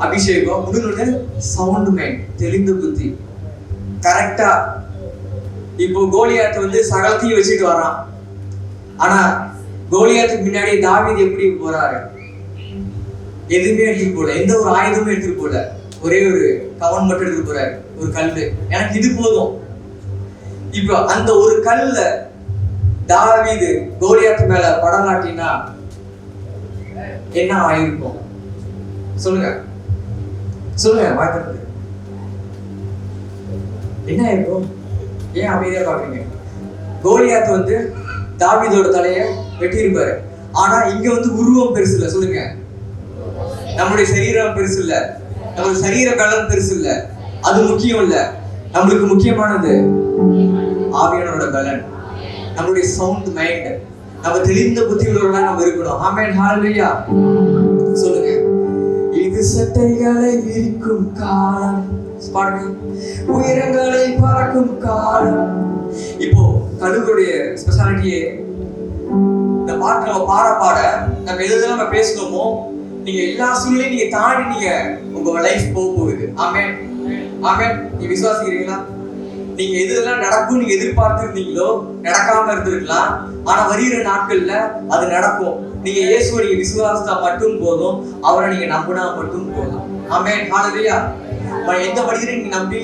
அபிஷேகம். இன்னொன்னு சவுண்ட் மைண்ட், தெளிந்த புத்தி. கரெக்டா இப்போ கோலியாத் சகலத்தையும் வச்சுட்டு வரான். ஆனா கோலியாத்துக்கு முன்னாடி தாவீது எப்படி போறாரு? எதுவுமே எடுத்துட்டு போல, எந்த ஒரு ஆயுதமும் எடுத்துட்டு போல. ஒரே ஒரு கவன் மட்டும் எடுத்து போறாரு, ஒரு கல்லு, எனக்கு இது போதும். இப்போ அந்த ஒரு கல்ல தாவீது கோலியாத் மேல படம் காட்டினா என்ன ஆயிருக்கும்? சொல்லுங்க சொல்லுங்க, வாழ்க்கை என்ன ஆயிருக்கும்? ஏன் அமைதியா பாக்குறீங்க? கோலியாத் வந்து தாவீதோட தலைய வெட்டி இருப்பாரு. ஆனா இங்க வந்து உருவம் பெருசு இல்ல. சொல்லுங்க, நம்மளுடைய சரீரம் பெருசு இல்ல, நம்மளுடைய சரீர பலம் பெருசு இல்ல, அது முக்கியம் இல்ல. நம்மளுக்கு முக்கியமானது ஆவியானவரோட பலன், நம்மளுடைய சவுண்ட் மைண்ட், நம்ம தெளிந்த புத்தி உள்ளவர்களா நம்ம இருக்கணும். ஆமென், ஹalleluya. சொல்லுங்க, இது சட்டைகளை விரிக்கும் காலம், பாருங்க, உயரங்களை பறக்கும் காலம். இப்போ கழுகுடைய ஸ்பெஷாலிட்டியே இந்த பாட்டு நம்ம பாட நம்ம எதுதான் நம்ம பேசணுமோ, நீங்க எல்லா சூழ்நிலையும் நீங்க தாண்டி நீங்க உங்க லைஃப் போகுது. ஆமென், ஆமென். நீ விசுவாசிக்கிறீங்களா? நீங்க எதுலாம் நடக்கும் நீங்க எதிர்பார்த்து இருந்தீங்களோ நடக்காம இருந்திருக்கலாம், ஆனா வருகிற நாட்கள்ல அது நடக்கும். நீங்க இயேசுவை நீங்க விசுவாசித்தா மட்டும் போதும், அவரை நீங்க நம்பினா மட்டும் போதும். ஆமென், ஹalleluya. எந்த மனிதரையும் நீங்க நம்பி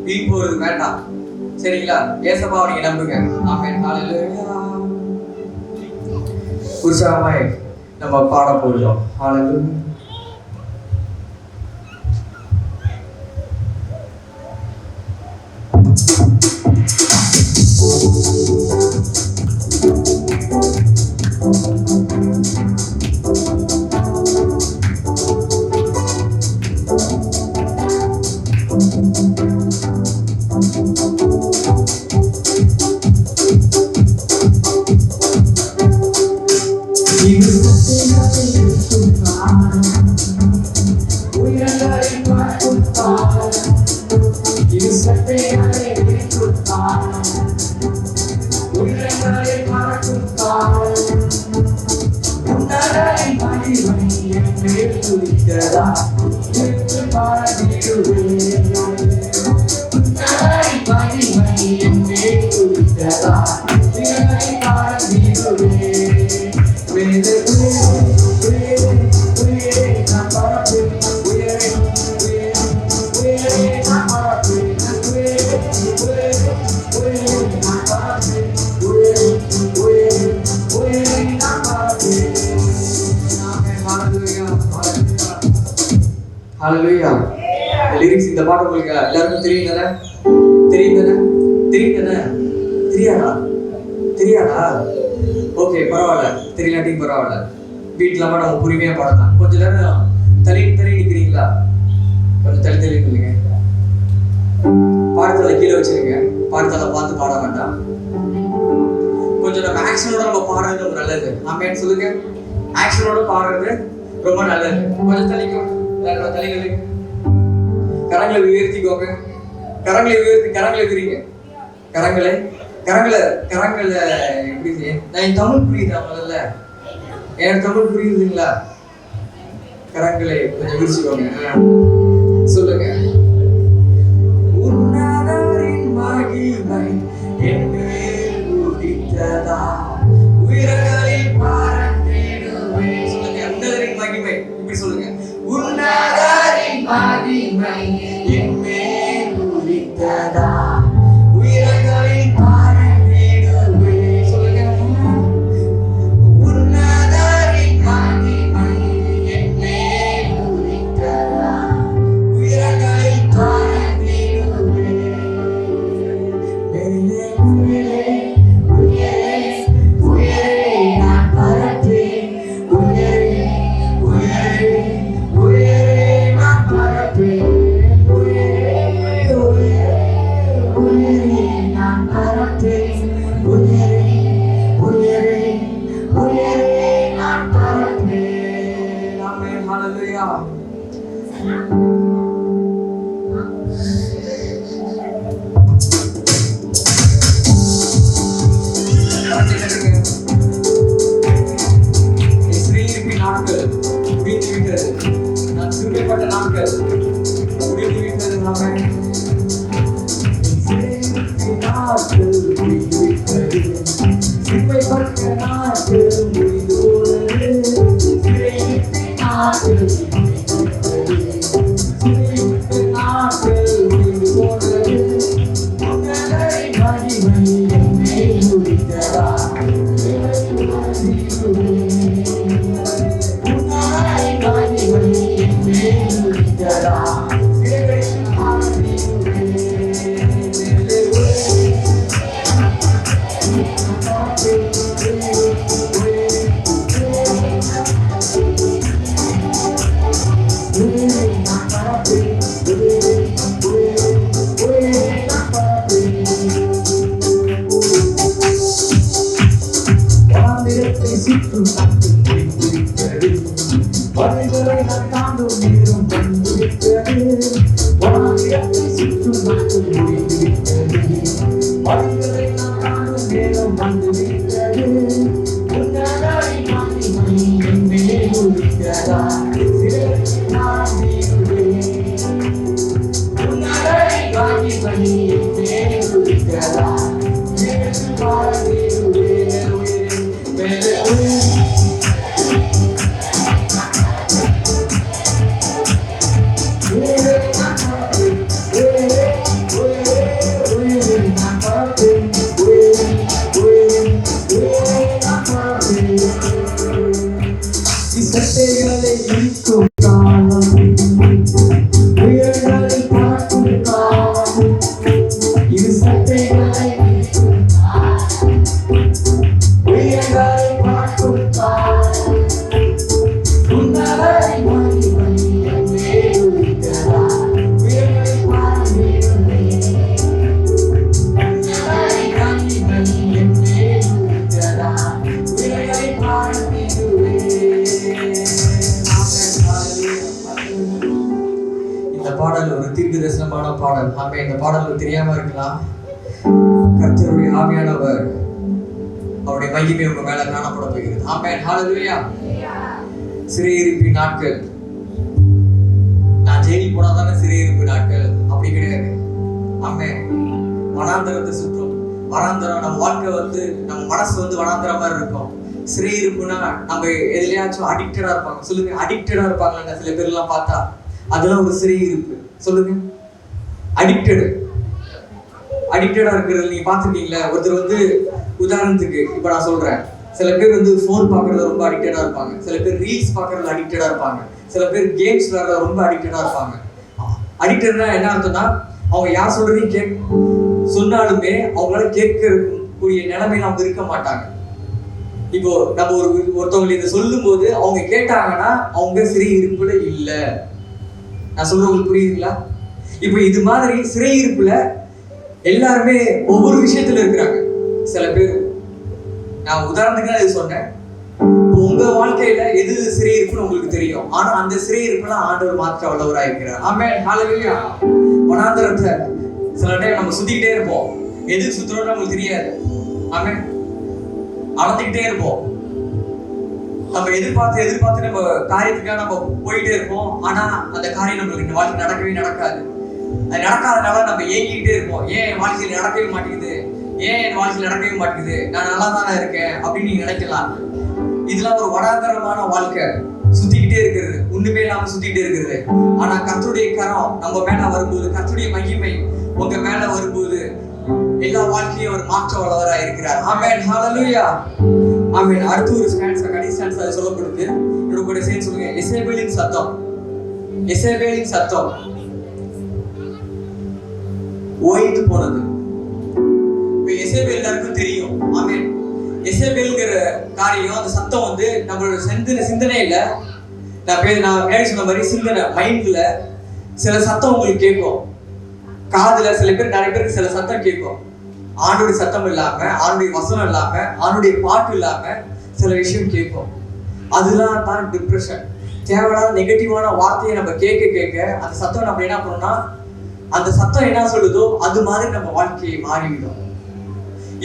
வீண் போறது வேண்டாம், சரிங்களா? ஏசப்பாவை நீங்க நம்புங்க. ஆமென், ஹalleluya. உற்சாகமாய் நம்ம பாட போகிறோம். ஹalleluya. ஹalleluya. லிரிக்ஸ் இந்த பாட்டு உங்களுக்கு எல்லாருக்கும் தெரியும் தானே? தெரியும் தானே? தெரியும் தானே? தெரியாதா? ஓகே, பரவாயில்ல, தெரியலாட்டி பரவாயில்ல. வீட்டுல நம்ம பொறுமையா பாடலாம். கொஞ்ச நேரம் தள்ளி நிக்கிறீங்களா? கொஞ்சம் தள்ளி நில்லுங்க. பாடத்தலை கீழே வச்சிருங்க. பாடத்தலை பார்த்து பாட வேண்டாம். கொஞ்சம் நம்ம ஆக்ஷனோட நம்ம பாடுறது ரொம்ப நல்லது. ஆமென், சொல்லுங்க. ஆக்ஷனோட பாடுறது ரொம்ப நல்லது. கொஞ்சம் தள்ளிக்கோ, தள்ளி கரங்களை உயர்த்திக்கோங்க. கரங்களை விரிங்க. கரங்களை எப்படி செய்ய? நான் தமிழ் புரியுதா? முதல்ல எனக்கு தமிழ் புரியுதுங்களா? கரங்களை கொஞ்சம் விரிச்சுக்கோங்க. சொல்லுங்க, உன்னதரின் மகிமை என் மேல் உதித்ததா, உயிர்களில் பறந்திடுவே. சொல்லுங்க, உன்னதரின் மகிமை. இப்படி சொல்லுங்க, உன்னதரின் மகிமை என் மேல் உதித்ததா, உயிர்களில் பறந்திடுவே. சொல்லுங்க, உன்னதரின் மகிமை என் மேல் உதித்ததா, உயிர்களில் பறந்திடுவே. மேலே உயரே உயரே உயரே நான் பறப்பேன். உயரே உயரே உயரே நான் பறப்பேன். உயரே உயரே உயரே நான் பறப்பேன். உயரே உயரே உயரே நான் பறப்பேன். ஆமென், ஹalleluya. நாட்கள் முடிந்து விட்டது. நான் சிறுமைப்பட்ட நாட்கள் முடிந்து விட்டது. நாட்கள் முடிந்து விட்டது. சிறுமைப்பட்ட நாட்கள் முடிந்து போனது. நாட்கள் முடிந்து விட்டது. மட்டும் முடிந்துவிட்டது. வழிகளை நான் காணும் நேரம் வந்துவிட்டது. உன்னதரை மகிமை என் மேல் உதிக்கிறதா. சிறைக்கு நான் வீழுவேன். உன்னதரை மகிமை என் மேல் உதிக்கிறதா. சிறைக்கு நான் வீழுவேன். மேலே சட்டைகளை இழுக்கும் காலம், உயர்களை பார்க்கும் காலம், இது சட்டைகளை இழுக்கும் காலம், உயர்களை பார்க்கும் காலம், உன்னதரை மகிமை என் மேல் உதிக்கிறதா. உயர்களை பார்க்கிறேன், உன்னதரை மகிமை என் மேல் உதிக்கிறதா. உயர்களை பார்க்கிறேன். இந்த பாடல் ஒரு தீர்க்க தரிசனமான பாடல். ஆமென். இந்த பாடல் தெரியாம இருக்கலாம். கர்த்தருடைய ஆவியானவர் அவருடைய மகிமை உங்க மேல காணப்பட போகிறது. ஆமென். ஹalleluya. சிறையிருப்பின் நாட்கள், நான் ஜெயிலுக்கு போனா தானே சிறையிருப்பு நாட்கள், அப்படி கிடையாது. ஆமென். வனாந்தரத்தை சுற்றும். வனாந்தரம் நம்ம வாழ்க்கை நம்ம மனசு வனாந்தரம் மாதிரி இருக்கும். சிறையிருப்புனா நம்ம எதுலயாச்சும் அடிக்டடா இருப்பாங்க. சொல்லுங்க, அடிக்டடா இருப்பாங்கல்ல சில பேர் எல்லாம் பார்த்தா, அதெல்லாம் ஒரு சிறையிருப்பு. சொல்லுங்க, அடிக்டடா இருக்கிறது நீங்க பாத்துருக்கீங்களா? ஒருத்தர் உதாரணத்துக்கு இப்ப நான் சொல்றேன், சில பேர் போன் பாக்குறதுல ரொம்ப அடிக்டடா இருப்பாங்க, சில பேர் ரீல்ஸ் பாக்குறதுல அடிக்டடா இருப்பாங்க, சில பேர் கேம்ஸ் விளையாடுறதுல ரொம்ப அடிக்டடா இருப்பாங்க. அடிக்டட்னா என்ன அர்த்தம்னா, அவங்க யார் சொல்றதையும் சொன்னாலுமே அவங்களால கேட்கக்கூடிய நிலைமையில அவங்க இருக்க மாட்டாங்க. இப்போ நம்ம ஒருத்தவங்களை இதை சொல்லும் போது அவங்க கேட்டாங்கன்னா அவங்க சிறையிருப்புல இல்ல. நான் சொல்றவங்களுக்கு புரியுதுங்களா? இப்போ இது மாதிரி சிறையிருப்புல எல்லாருமே ஒவ்வொரு விஷயத்துல இருக்கிறாங்க. சில பேர், நான் உதாரணத்துக்கு இது சொன்னேன், உங்க வாழ்க்கையில எது சிறையிருப்புன்னு உங்களுக்கு தெரியும். ஆனா அந்த சிறையிருப்புலாம் ஆண்டவர் மாற்ற வல்லவராக இருக்கிறார். ஆமென். ஹalleluya. வனாந்தரத்தை சில டைம் நம்ம சுத்திக்கிட்டே இருப்போம். எதுக்கு சுத்துறோம்னு நமக்கு தெரியாது. ஆமென். அளந்துக்கிட்டே இருப்போம். நம்ம எதிர்பார்த்து நம்ம காரியத்துக்காக நம்ம போயிட்டே இருப்போம். ஆனா அந்த காரியம் நம்மளுக்கு இந்த வாழ்க்கை நடக்கவே நடக்காது. அது நடக்காதனால நம்ம ஏங்கிக்கிட்டே இருப்போம். ஏன் என் வாழ்க்கையில் நடக்கவே மாட்டேங்குது, நான் நல்லா தானே இருக்கேன் அப்படின்னு நீங்க நினைக்கலாம். இதெல்லாம் ஒரு வனாந்தரமான வாழ்க்கை, சுத்திக்கிட்டே இருக்கிறது, ஒண்ணுமே இல்லாம சுத்திக்கிட்டே இருக்கிறது. ஆனா கர்த்தருடைய கரம் நம்ம மேல வரும்போது, கர்த்தருடைய மகிமை உங்க மேல வரும்போது எல்லா வாழ்க்கையும் அவர் மாற்ற வல்லவராக இருக்கிறார். ஆமென். ஹalleluya. ஆமென். அடுத்து ஒரு ஸ்டான்ஸ், கடைசி ஸ்டான்ஸ் அது சொல்லப்படுது. என்னோட கூட சேர்ந்து சொல்லுங்க, எசேபேலின் சத்தம். எசேபேலின் சத்தம் ஓய்ந்து போனது. இப்ப எசேபேல் எல்லாருக்கும் தெரியும். ஆமென். எசேபேல்ங்கிற காரியம், அந்த சத்தம் நம்மளோட சிந்தனையில, நான் முன்னாடி சொன்ன மாதிரி சிந்தனை மைண்ட்ல சில சத்தம் உங்களுக்கு கேட்கும். காதுல நிறைய பேருக்கு சில சத்தம் கேட்கும். ஆண்டுடைய சத்தம் இல்லாம, ஆண்டுடைய வசனம் இல்லாம, ஆண்டுடைய பாட்டு இல்லாம சில விஷயம் கேட்கும். அதெல்லாம் தான் டிப்ரெஷன். தேவையான நெகட்டிவான வார்த்தையை நம்ம கேட்க அந்த சத்தம் நம்ம என்ன பண்ணோம்னா, அந்த சத்தம் என்ன சொல்லுதோ அது மாதிரி நம்ம வாழ்க்கையை மாறிவிடும்.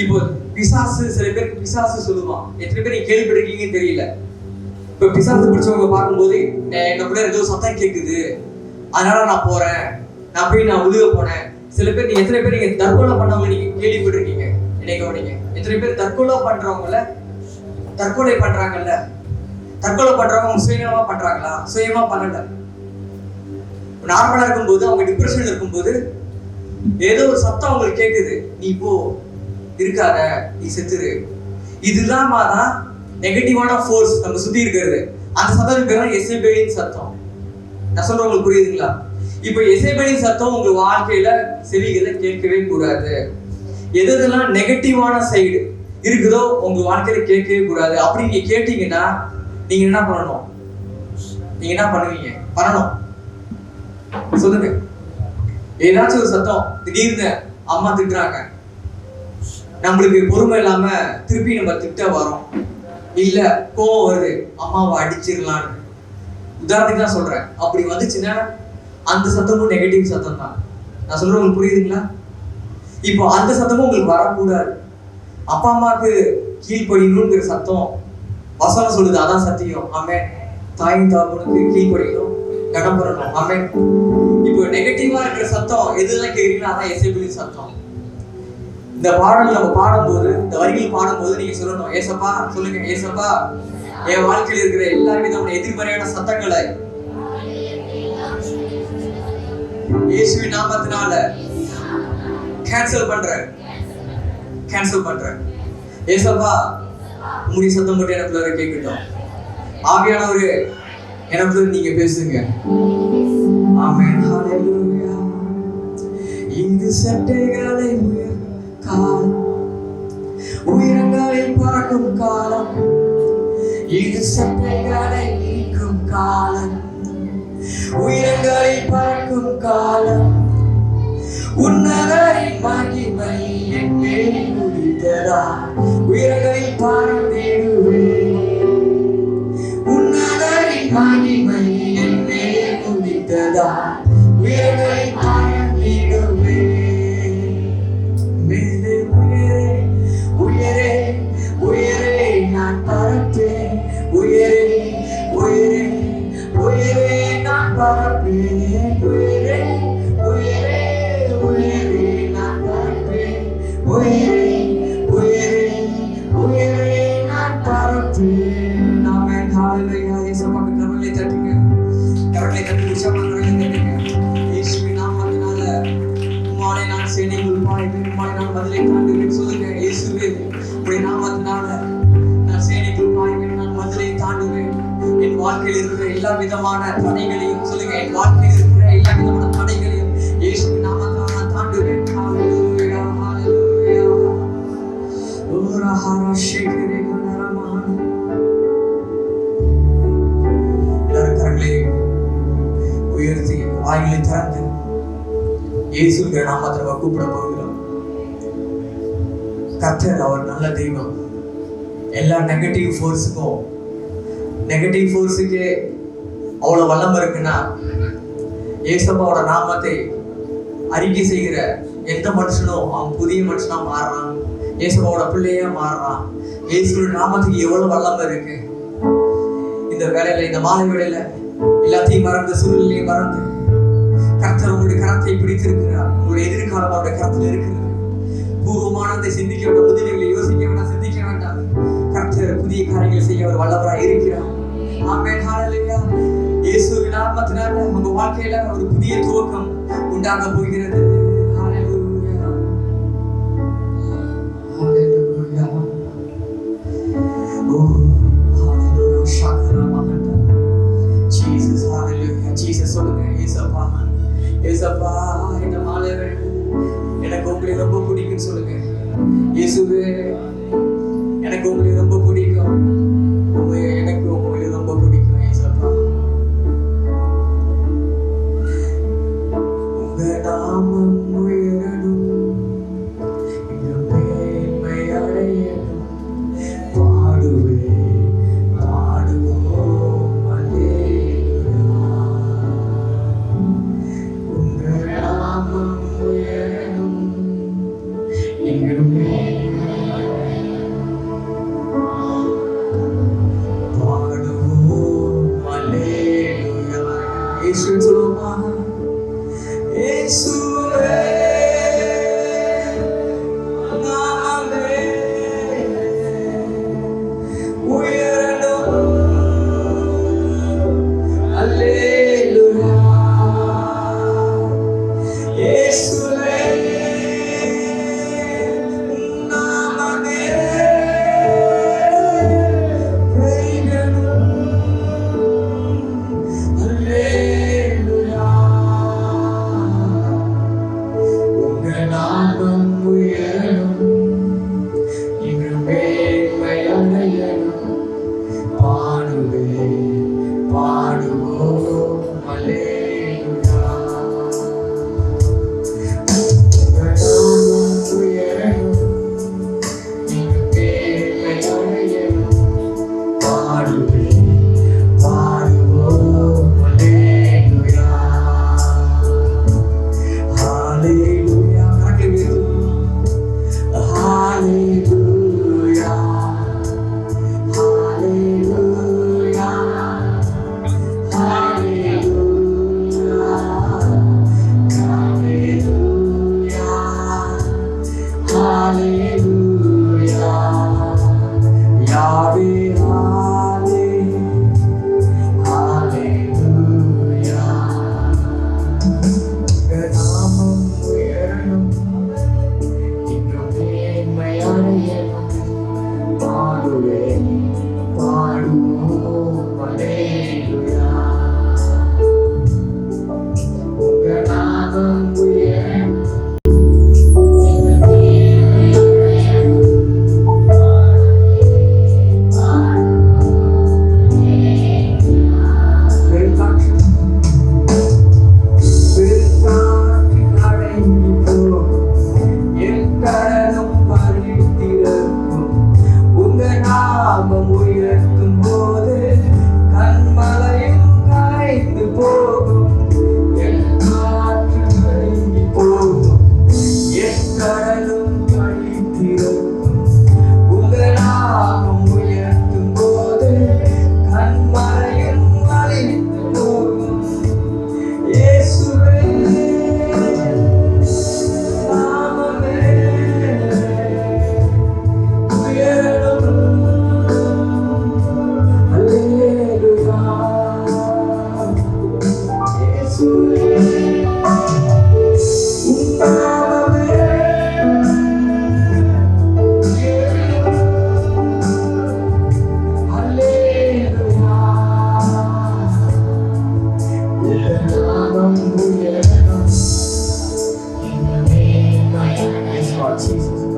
இப்போ பிசாசு, சில பேர் பிசாசு சொல்லுவான். எத்தனை பேர் நீங்க கேள்விப்பட்டிருக்கீங்கன்னு தெரியல. இப்ப பிசாசு பிடிச்சவங்க பார்க்கும்போது, எனக்குள்ள ஏதோ சத்தம் கேட்குது, அதனால நான் போறேன், நான் போய் உழுக போனேன். சில பேர் எத்தனை பேர் நீங்க தற்கொலை பண்ணவங்க நீங்க கேள்விப்பட்டிருக்கீங்க? நினைக்கவீங்க எத்தனை பேர் தற்கொலை பண்றவங்கள தற்கொலை பண்றாங்கல்ல, தற்கொலை பண்றவங்க சுயமா பண்றாங்களா? சுயமா பண்ணல. நார்மலா இருக்கும்போது, அவங்க டிப்ரெஷன்ல இருக்கும்போது ஏதோ ஒரு சத்தம் அவங்களுக்கு கேட்குது, நீ போ, இருக்காத, நீ செத்துரு. இது இல்லாம தான் நெகட்டிவான ஃபோர்ஸ் நம்ம சுத்தி இருக்கிறது. அந்த சத்தத்துக்கு பேர் தான் எசேபேலின் சத்தம். நான் சொல்றேன், உங்களுக்கு புரியுதுங்களா? இப்ப எசேபேலின் சத்தம் உங்க வாழ்க்கையில செவிகளை கேட்கவே கூடாது. எதெல்லாம் நெகட்டிவான சைடு இருக்குதோ உங்க வாழ்க்கையில கேட்கவே கூடாது. அப்படி நீங்க கேட்டீங்கன்னா நீங்க என்ன பண்ணணும்? நீங்க என்ன பண்ணுவீங்க? பண்ணணும். சொல்லுங்க. ஏதாச்சும் ஒரு சத்தம், திடீர்னு அம்மா திட்டுறாங்க, நம்மளுக்கு பொறுமை இல்லாம திருப்பி நம்ம திட்ட வரோம், இல்ல கோவம் வருது, அம்மாவை அடிச்சிடலான்னு, உதாரணத்துக்கு தான் சொல்றேன். அப்படி வந்துச்சுன்னா அந்த சத்தமும் நெகட்டிவ் சத்தம் தான். நான் சொல்றேன் உங்களுக்கு புரியுதுங்களா? இப்போ அந்த சத்தமும் உங்களுக்கு வரக்கூடாது. அப்பா அம்மாவுக்கு கீழ்ப்படியணுங்கிற சத்தம் வசனம் சொல்லுது, அதான் சத்தியம். ஆமென். தாயின் தகப்பனுக்கு கீழ்ப்படியணும், கனம் பண்ணணும். ஆமென். இப்போ நெகட்டிவா இருக்கிற சத்தம் எதுலாம் கேட்குறீங்களோ அதான் எசேபேலின் சத்தம். இந்த பாடல் நம்ம பாடும்போது, இந்த வரிகள் பாடும்போது நீங்க சொல்லணும், ஏசப்பா சொல்லுங்க, ஏசப்பா என் வாழ்க்கையில் இருக்கிற எல்லா விதமான எதிர்மறையான சத்தங்களை இயேசுவின் நாமத்தினால கேன்சல் பண்றேன். ஏசப்பா உங்களுடைய சத்தம் மட்டும் எனக்குள்ள கேட்கட்டும். ஆவியானவரு எனக்குள்ள நீங்க பேசுங்க. ஆமென். ஹalleluya. இது சட்டைகளை காலம், உயரங்களில் பறக்கும் காலம். இது சட்டைகளை நீக்கும் காலம், உயரங்களில் பறக்கும் காலம். உன்னதரின் மகிமை என் மேல் உதித்ததா, உயரங்களில் பறந்திடுவேன். உன்னதரின் மகிமை என் மேல் உதித்ததா, உயரங்களில் பறந்திடுவேன். மேலே உயரே உயரே உயரே நான் பறப்பேன். உயரே உயரே உயரே நான் பறப்பேன். உயரே உயரே உயரே நான் பறப்பேன். உயரே உயரே உயரே நான் பறப்பேன். ஆமென். ஹalleluya. இயேசுவுக்கு கரங்களை தட்டுங்க. கரங்களை தட்டி உற்சாகமா கரங்களை தட்டுங்க. இயேசுவின் நாமத்தினால உம்மாலே நான் சேனைக்குள் பாய்வேன், உம்மாலே நான் மதிலை தாண்டுவேன். சொல்லுங்க, இயேசுவே உம்முடைய நாமத்தினால நான் சேனைக்குள் பாய்வேன், நான் மதிலை தாண்டுவேன். என் வாழ்க்கையில் இருக்கிற எல்லா விதமான தடைகளையும் சொல்லுங்க, என் வாழ்க்கையில் இருக்கிற எல்லா விதமான தடைகளையும் இயேசுவின் நாமத்தினால நான் தாண்டுவேன். ஹalleluya ஹalleluya. ஓரா ஹரா ஷேகரே கனரமஹன். எல்லாரும் கரங்களை உயர்த்தி வாய்களை திறந்து இயேசுங்கிற நாமத்தை நம்ம கூப்பிட போகிறோம். கர்த்தர் அவர் நல்ல தெய்வம். எல்லா நெகட்டிவ் ஃபோர்ஸுக்கு அவ்வளவு வல்லமை இருக்குன்னா, இயேசுவோட நாமத்தை அறிக்கை செய்கிற எந்த மனுஷனும் அவன் புதிய மனுஷனா மாறுறான், இயேசுவோட பிள்ளையா மாறுறான். இயேசுவோட நாமத்துக்கு எவ்வளவு வல்லமை இருக்கு. இந்த வேலையில, இந்த மாலை வேலையில எல்லாத்தையும் மறந்து, சூழ்நிலையை மறந்து கர்த்தர் உங்களுடைய கரத்தை பிடித்திருக்கிறார். உங்களுடைய எதிர்காலம் அவருடைய கரத்தில் இருக்கிறது. பூர்வமானதை சிந்திக்க வேண்டாம், முதலில் யோசிக்க வேண்டாம், சிந்திக்க வேண்டாம். கர்த்தர் புதிய காரியங்களை செய்ய அவர் வல்லவராய் இருக்கிறார். ஆமென். ஹalleluya. இயேசுவின் நாமத்தினால உங்க வாழ்க்கையில ஒரு புதிய துவக்கம் உண்டாக போகிறது. ஹalleluya ஹalleluya. ஓ ஹalleluya. ஷாகரா மகண்டா. ஜீசஸ். ஹalleluya. ஜீசஸ். சொல்லுங்க, இயேசுப்பா இயேசுப்பா இந்த மாலை எனக்கு உங்களை ரொம்ப பிடிக்கும். சொல்லுங்க, இயேசுவே எனக்கு உங்களை ரொம்ப பிடிக்கும். எனக்கு உங்களை ரொம்ப பிடிக்கும். இயேசுப்பா உங்க நாமம் உயரணும், இந்த மேன்மை அடையணும். பாடுவோம் அல்லேலூயா. உங்க நாமம் உயரணும், இங்க இயேசுவே சொல்லுமா, இயேசுவே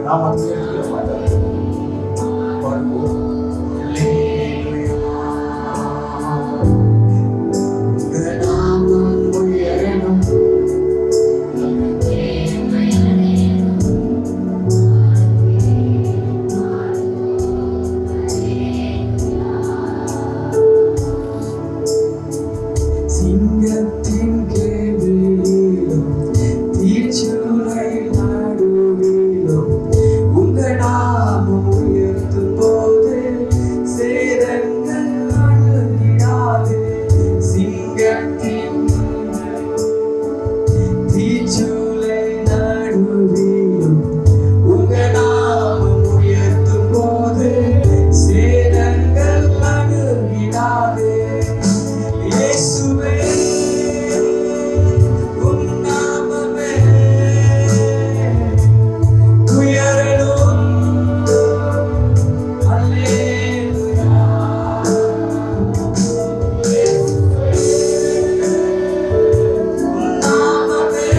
நாமத்தை உயர்த்துகிறோம் ஆண்டவரே. பாடுவோம். அல்லேலூயா. உங்க நாமம் உயரணும். சிங்கத்தின் கேள்வியிலும் தீச்சூளை நடுவிலும் உங்க நாமம் உயர்த்தும் போது சேதங்கள் அணுகிடாது. சிங்கத்தின் தீச்சூளை நடுவிலும் உங்க நாமம் உயர்த்தும் போது சேதங்கள் அணுகிடாது. இயேசுவே உம் நாமமே உயரணும். அல்லேலூயா. உம் நாமமே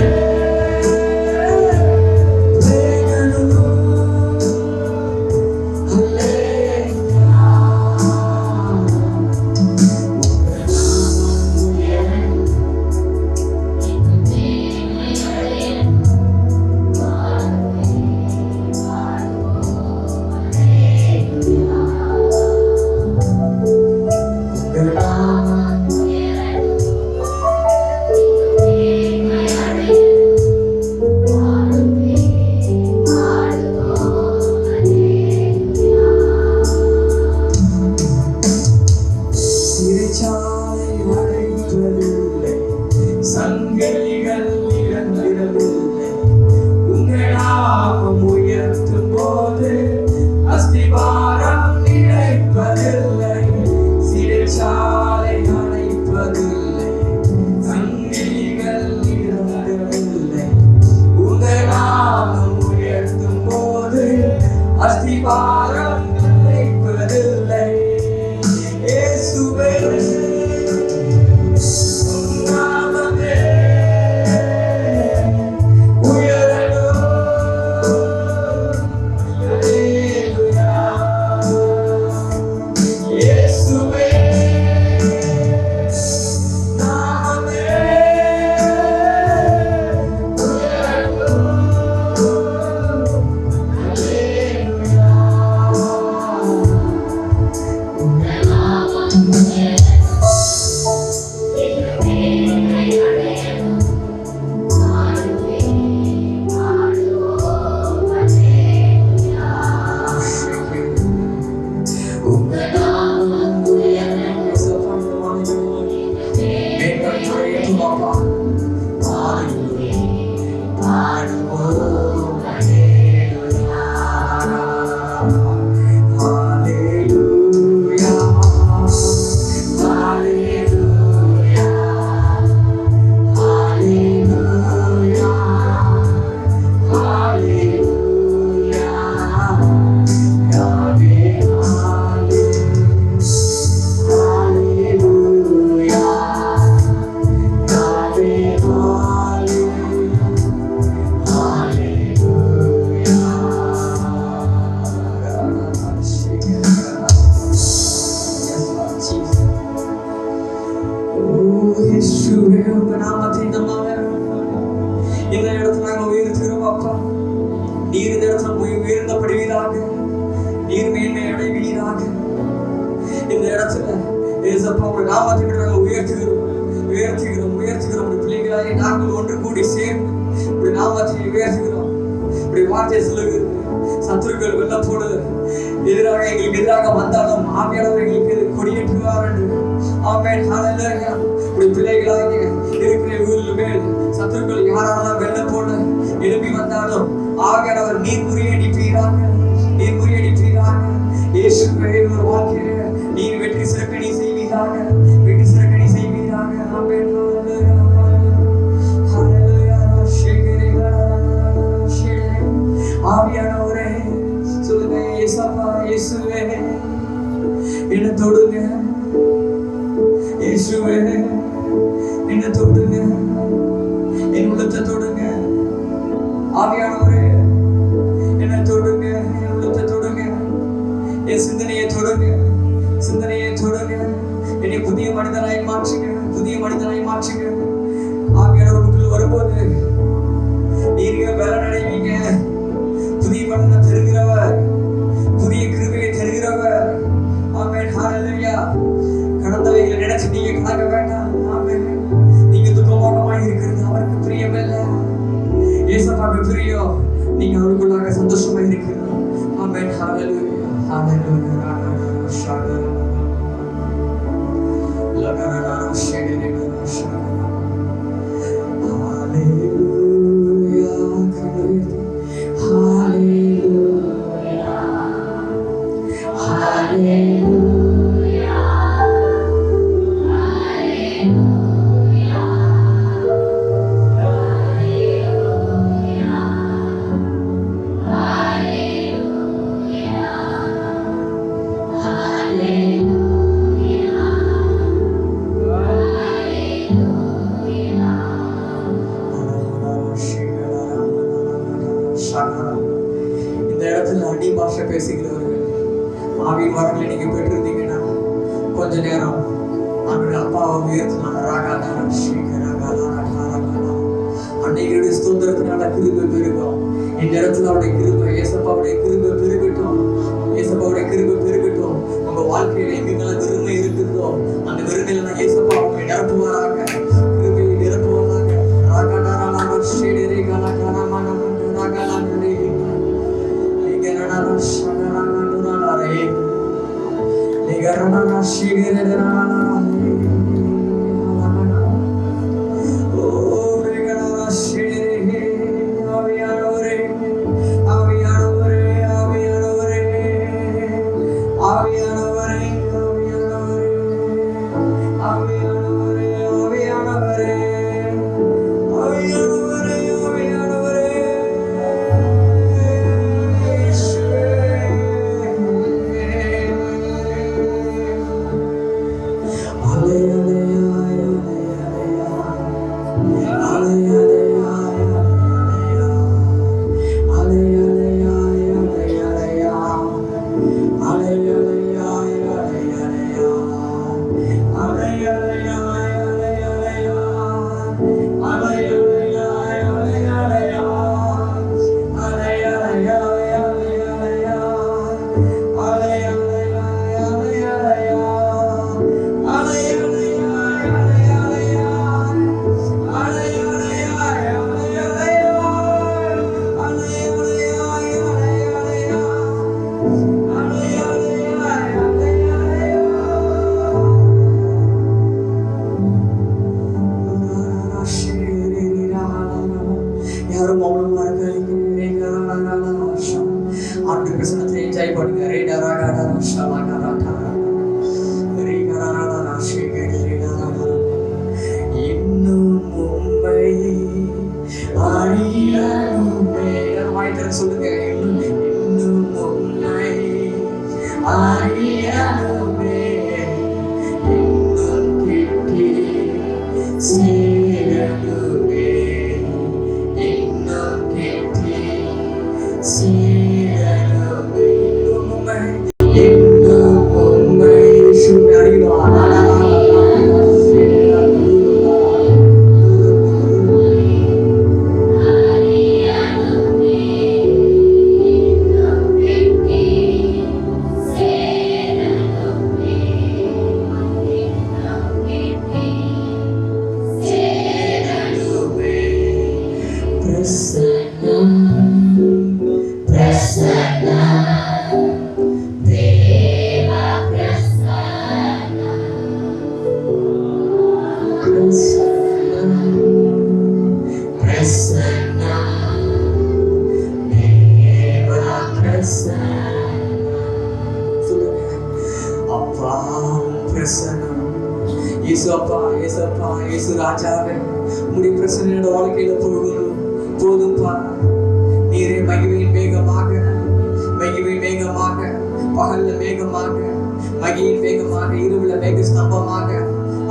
உயரணும். அல்லேலூயா. சிறைச்சாலை அடைப்பதில்லை, சங்கிலிகள் இறந்திடவில்லை. உங்க நாமம் உயர்த்தும் போது அஸ்திபாரம் நிலைப்பதில்லை. சிறைச்சாலை அடைப்பதில்லை, சங்கிலிகள் இறந்திடவில்லை. உங்க நாமம் உயர்த்தும் போது அஸ்திபாரம் நிலைப்பதில்லை. இயேசுவே உம் நாமமே உயரணும். அல்லேலூயா. இயேசுவே நாமமே உயரணும். அல்லேலூயா. இந்த இடத்துல நாங்கள் உயர்த்துகிறோம் அப்பா. நீர் இந்த இடத்துல உயர்ந்தப்படுவீராக, நீர் மேன்மை அடைவீராக. இந்த இடத்துல ஏசப்பா உடைய நாமத்தை நாங்கள் உயர்த்துகிறோம் உயர்த்துகிறோம் உயர்த்துகிறோம். உடைய பிள்ளைகளாக நாங்கள் ஒன்று கூடி சேர்ந்து உடைய நாமத்தை உயர்த்துகிறோம். உடைய வார்த்தை சொல்லுகிறது, சத்துருக்கள் வெள்ளப்போடு எதிராக எங்களுக்கு எதிராக வந்தாலும் ஆவியானவர் எங்களுக்கு கொடியேற்றுவார் என்று. ஆமென். ஹல்லேலூயா. உடைய பிள்ளைகளாக இருக்கிற ஊரில் மேல் சத்துருக்கள் யாரெல்லாம் வெள்ளப்போடு எழுப்பி வந்தாலும் ஆவியானவர் நீர் முறியடிப்பீராக, நீர் முறியடிப்பீராக. இயேசுவே ஒரு வாழ்க்கையில நீர் வெற்றி சிறக்கணி செய்வீராக, வெற்றி சிறக்கணி செய்வீராக. ஆமென். ஹல்லேலூயா. ஆவியானவரே சொல்லுங்க, ஏசப்பா இயேசுவே என்னை தொடுங்க, இயேசுவே என்னை தொடுங்க, என் உள்ளத்தை தொடுங்க. ஆவியானவரே என்னை தொடு சிந்தனையை தொடுங்க. என்னை புதிய மனிதனாய் மாற்றுங்க, புதிய மனிதனாய் மாற்றுங்க. ஆவியானவருக்குள் வரும்போது நீங்க பலன் அடைவீங்க. புதிய பலனை தருகிறவர், புதிய கிருபையை தருகிறவர். ஆமென், ஹalleluya. கடந்தவைகளை நினைச்சு நீங்க கலங்க வேண்டாம். ஆமென். நீங்க துக்கமோகமாய் இருக்கிறது அவருக்கு பிரியமில்ல. இயேசுவுக்கு பிரியம். நீங்க அவருக்குள்ளாக சந்தோஷமா இருக்கிறது. ஆமென், ஹalleluya, ஹalleluya. இந்த இடத்துல அடி பாஷை பேசுகிறவர்கள் ஆவியின் வரங்களை நீங்க பெற்றிருந்தீங்கன்னா கொஞ்ச நேரம் அவருடைய அப்பாவை உயர்த்தினாங்க. அன்னைகளுடைய ஸ்தோத்திரத்தினால கிருபை பெருகும். இந்த இடத்துல அவருடைய கிருபை, இயேசப்பாவுடைய கிருபை பெருகட்டும். இயேசப்பாவுடைய கிருபை பெருகட்டும். உங்க வாழ்க்கையில எங்கெங்கெல்லாம் வெறுமை இருக்குதோ அந்த வெறுமையில நான் இயேசப்பா அவங்க நிரப்புவாராக, கிருபையை நிரப்புவாராக. யாரும் மௌனமா இருக்காதீங்க. ஆண்டு பிரசனத்தை என்ஜாய் பண்ணுங்க. இன்னும் உம்மை அறியணுமே. வாய்த்தர சொல்லுங்க. இன்னும் உம்மை அறியணுமே. இன்னும் கிட்டி சேரணுமே. இன்னும் கிட்டி சேரணுமே. இன்னும் உம்மை சும்மா அறியலாம். இயேசு ராஜாவே, உம்முடைய பிரசன்னையோட வாழ்க்கையில போதும்பா. நீரே மகிமையின் மேகமாக, மகிமையின் மேகமாக, பகல்ல மேகமாக, மகியின் மேகமாக, இரவுல மேக ஸ்தம்பமாக.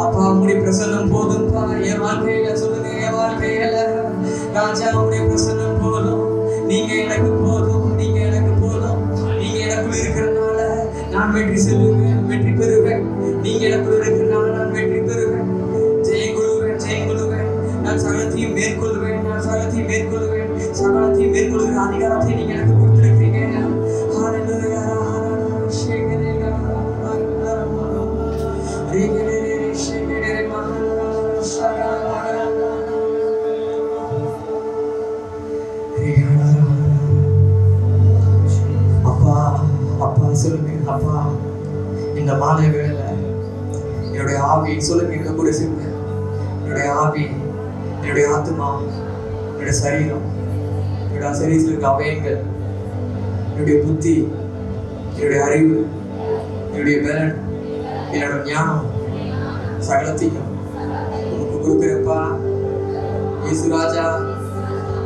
அப்பா உம்முடைய பிரசன்னம் போதும்பா. என் வாழ்க்கையில சொல்லுங்க, என் வாழ்க்கையில ராஜா உம்முடைய பிரசன்னம் போதும். நீங்க எனக்கு போதும், நீங்க எனக்கு போதும். நீங்க எனக்குள்ள இருக்கிறதுனால நான் வெற்றி செல்லுவேன், வெற்றி பெறுவேன். மேற்கொள்கிற அதிகாரத்தை நீங்க எனக்கு கொடுத்திருக்கிறீங்க. ஹalleluya. அப்பா அப்பா சொல்லுங்க. அப்பா இந்த மாலை வேளையில என்னுடைய ஆவி சொல்லுங்க, எங்க கூட சேர்ந்து என்னுடைய ஆவி, என்னுடைய ஆத்மா, என்னுடைய சரீரம், என்னுடைய சரீரத்தில் இருக்க அவயங்கள், என்னுடைய புத்தி, என்னுடைய அறிவு, என்னுடைய பலன், என்னோட ஞானம் சகலத்தையும் உனக்கு கொடுக்குறப்பா. இயேசு ராஜா,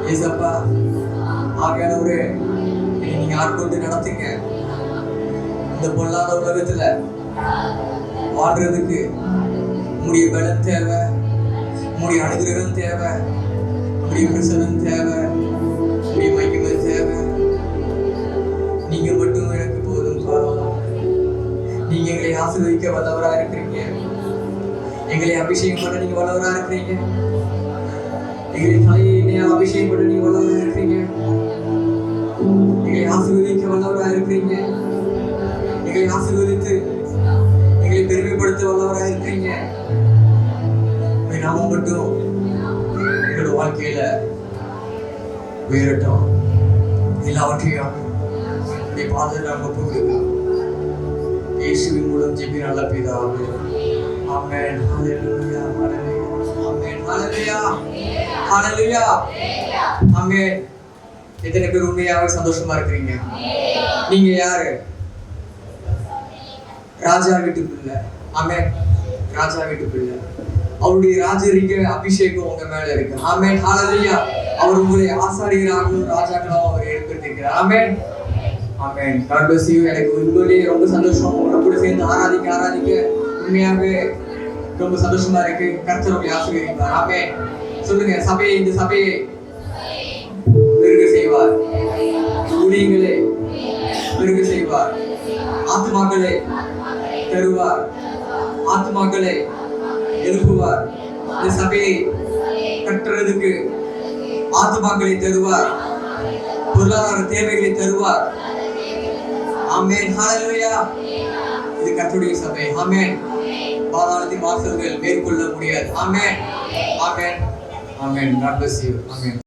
இயேசப்பா, ஆகையானவரே நீங்க ஆட்கொண்டு நடத்துங்க. இந்த பொல்லாத உலகத்துல வாழ்றதுக்கு உங்களுடைய பலம் தேவை, உங்களுடைய அனுகிரகம் தேவை, உங்களுடைய பிரசனம் தேவை, உங்களுடைய மகிமை தேவை. நீங்க மட்டும் எனக்கு போதும்பா. நீங்க எங்களை ஆசீர்வதிக்க வல்லவரா இருக்கிறீங்க. எங்களை அபிஷேகம் பண்ண நீங்க வல்லவரா இருக்கிறீங்க. எங்களை தலையை அபிஷேகம் பண்ண நீங்க வல்லவரா இருக்கிறீங்க. எங்களை ஆசீர்வதிக்க வல்லவரா இருக்கிறீங்க. எங்களை ஆசீர்வதித்து எங்களை பெருமைப்படுத்த வல்லவரா இருக்கிறீங்க. நாம மட்டும் எங்களோட வாழ்க்கையில உயரட்டும். எல்லாவற்றையும் பாதத்தில் நாம ஒப்புக்கொடுக்கிறோம். இயேசுவின் மூலம் ஜெபி நல்ல பிதாவே. ஆமென். ஹalleluya. ஆமென். ஹalleluya. ஹalleluya. ஆமென். எத்தனை பேர் உண்மையாவே சந்தோஷமா இருக்கிறீங்க? நீங்க யாரு? ராஜா வீட்டு பிள்ளை. ஆமென். ராஜா வீட்டு பிள்ளை. அவருடைய ராஜரீக அபிஷேகம் உங்க மேல இருக்கு. ஆமென். ஹalleluya. அவர் உங்களை ஆசாரியராகவும் ராஜாக்களாகவும் அவர் ஏற்படுத்தியிருக்கிறார். ஆமென். ஆமென். God bless you. எனக்கு உண்மையிலேயே ரொம்ப சந்தோஷம். உங்களோட கூட சேர்ந்து ஆராதிக்க உண்மையாவே ரொம்ப சந்தோஷமா இருக்கு. கர்த்தர் உங்களை ஆசீர்வதிப்பார். ஆமென். சொல்லுங்க, சபையை, இந்த சபையை பெருக செய்வார். ஊழியங்களை பெருக செய்வார். ஆத்துமாக்களை தருவார். ஆத்துமாக்களை எழுப்புவார். இந்த சபையை கட்டுறதுக்கு ஆத்துமாக்களை தருவார். பொருளாதார தேவைகளை தருவார். ஆமென். ஹalleluya. இது கர்த்தருடைய சபை. ஆமென். பாதாளத்தின் வாசல்கள் மேற்கொள்ள முடியாது. ஆமென். ஆமென். ஆமென். God bless you. ஆமென்.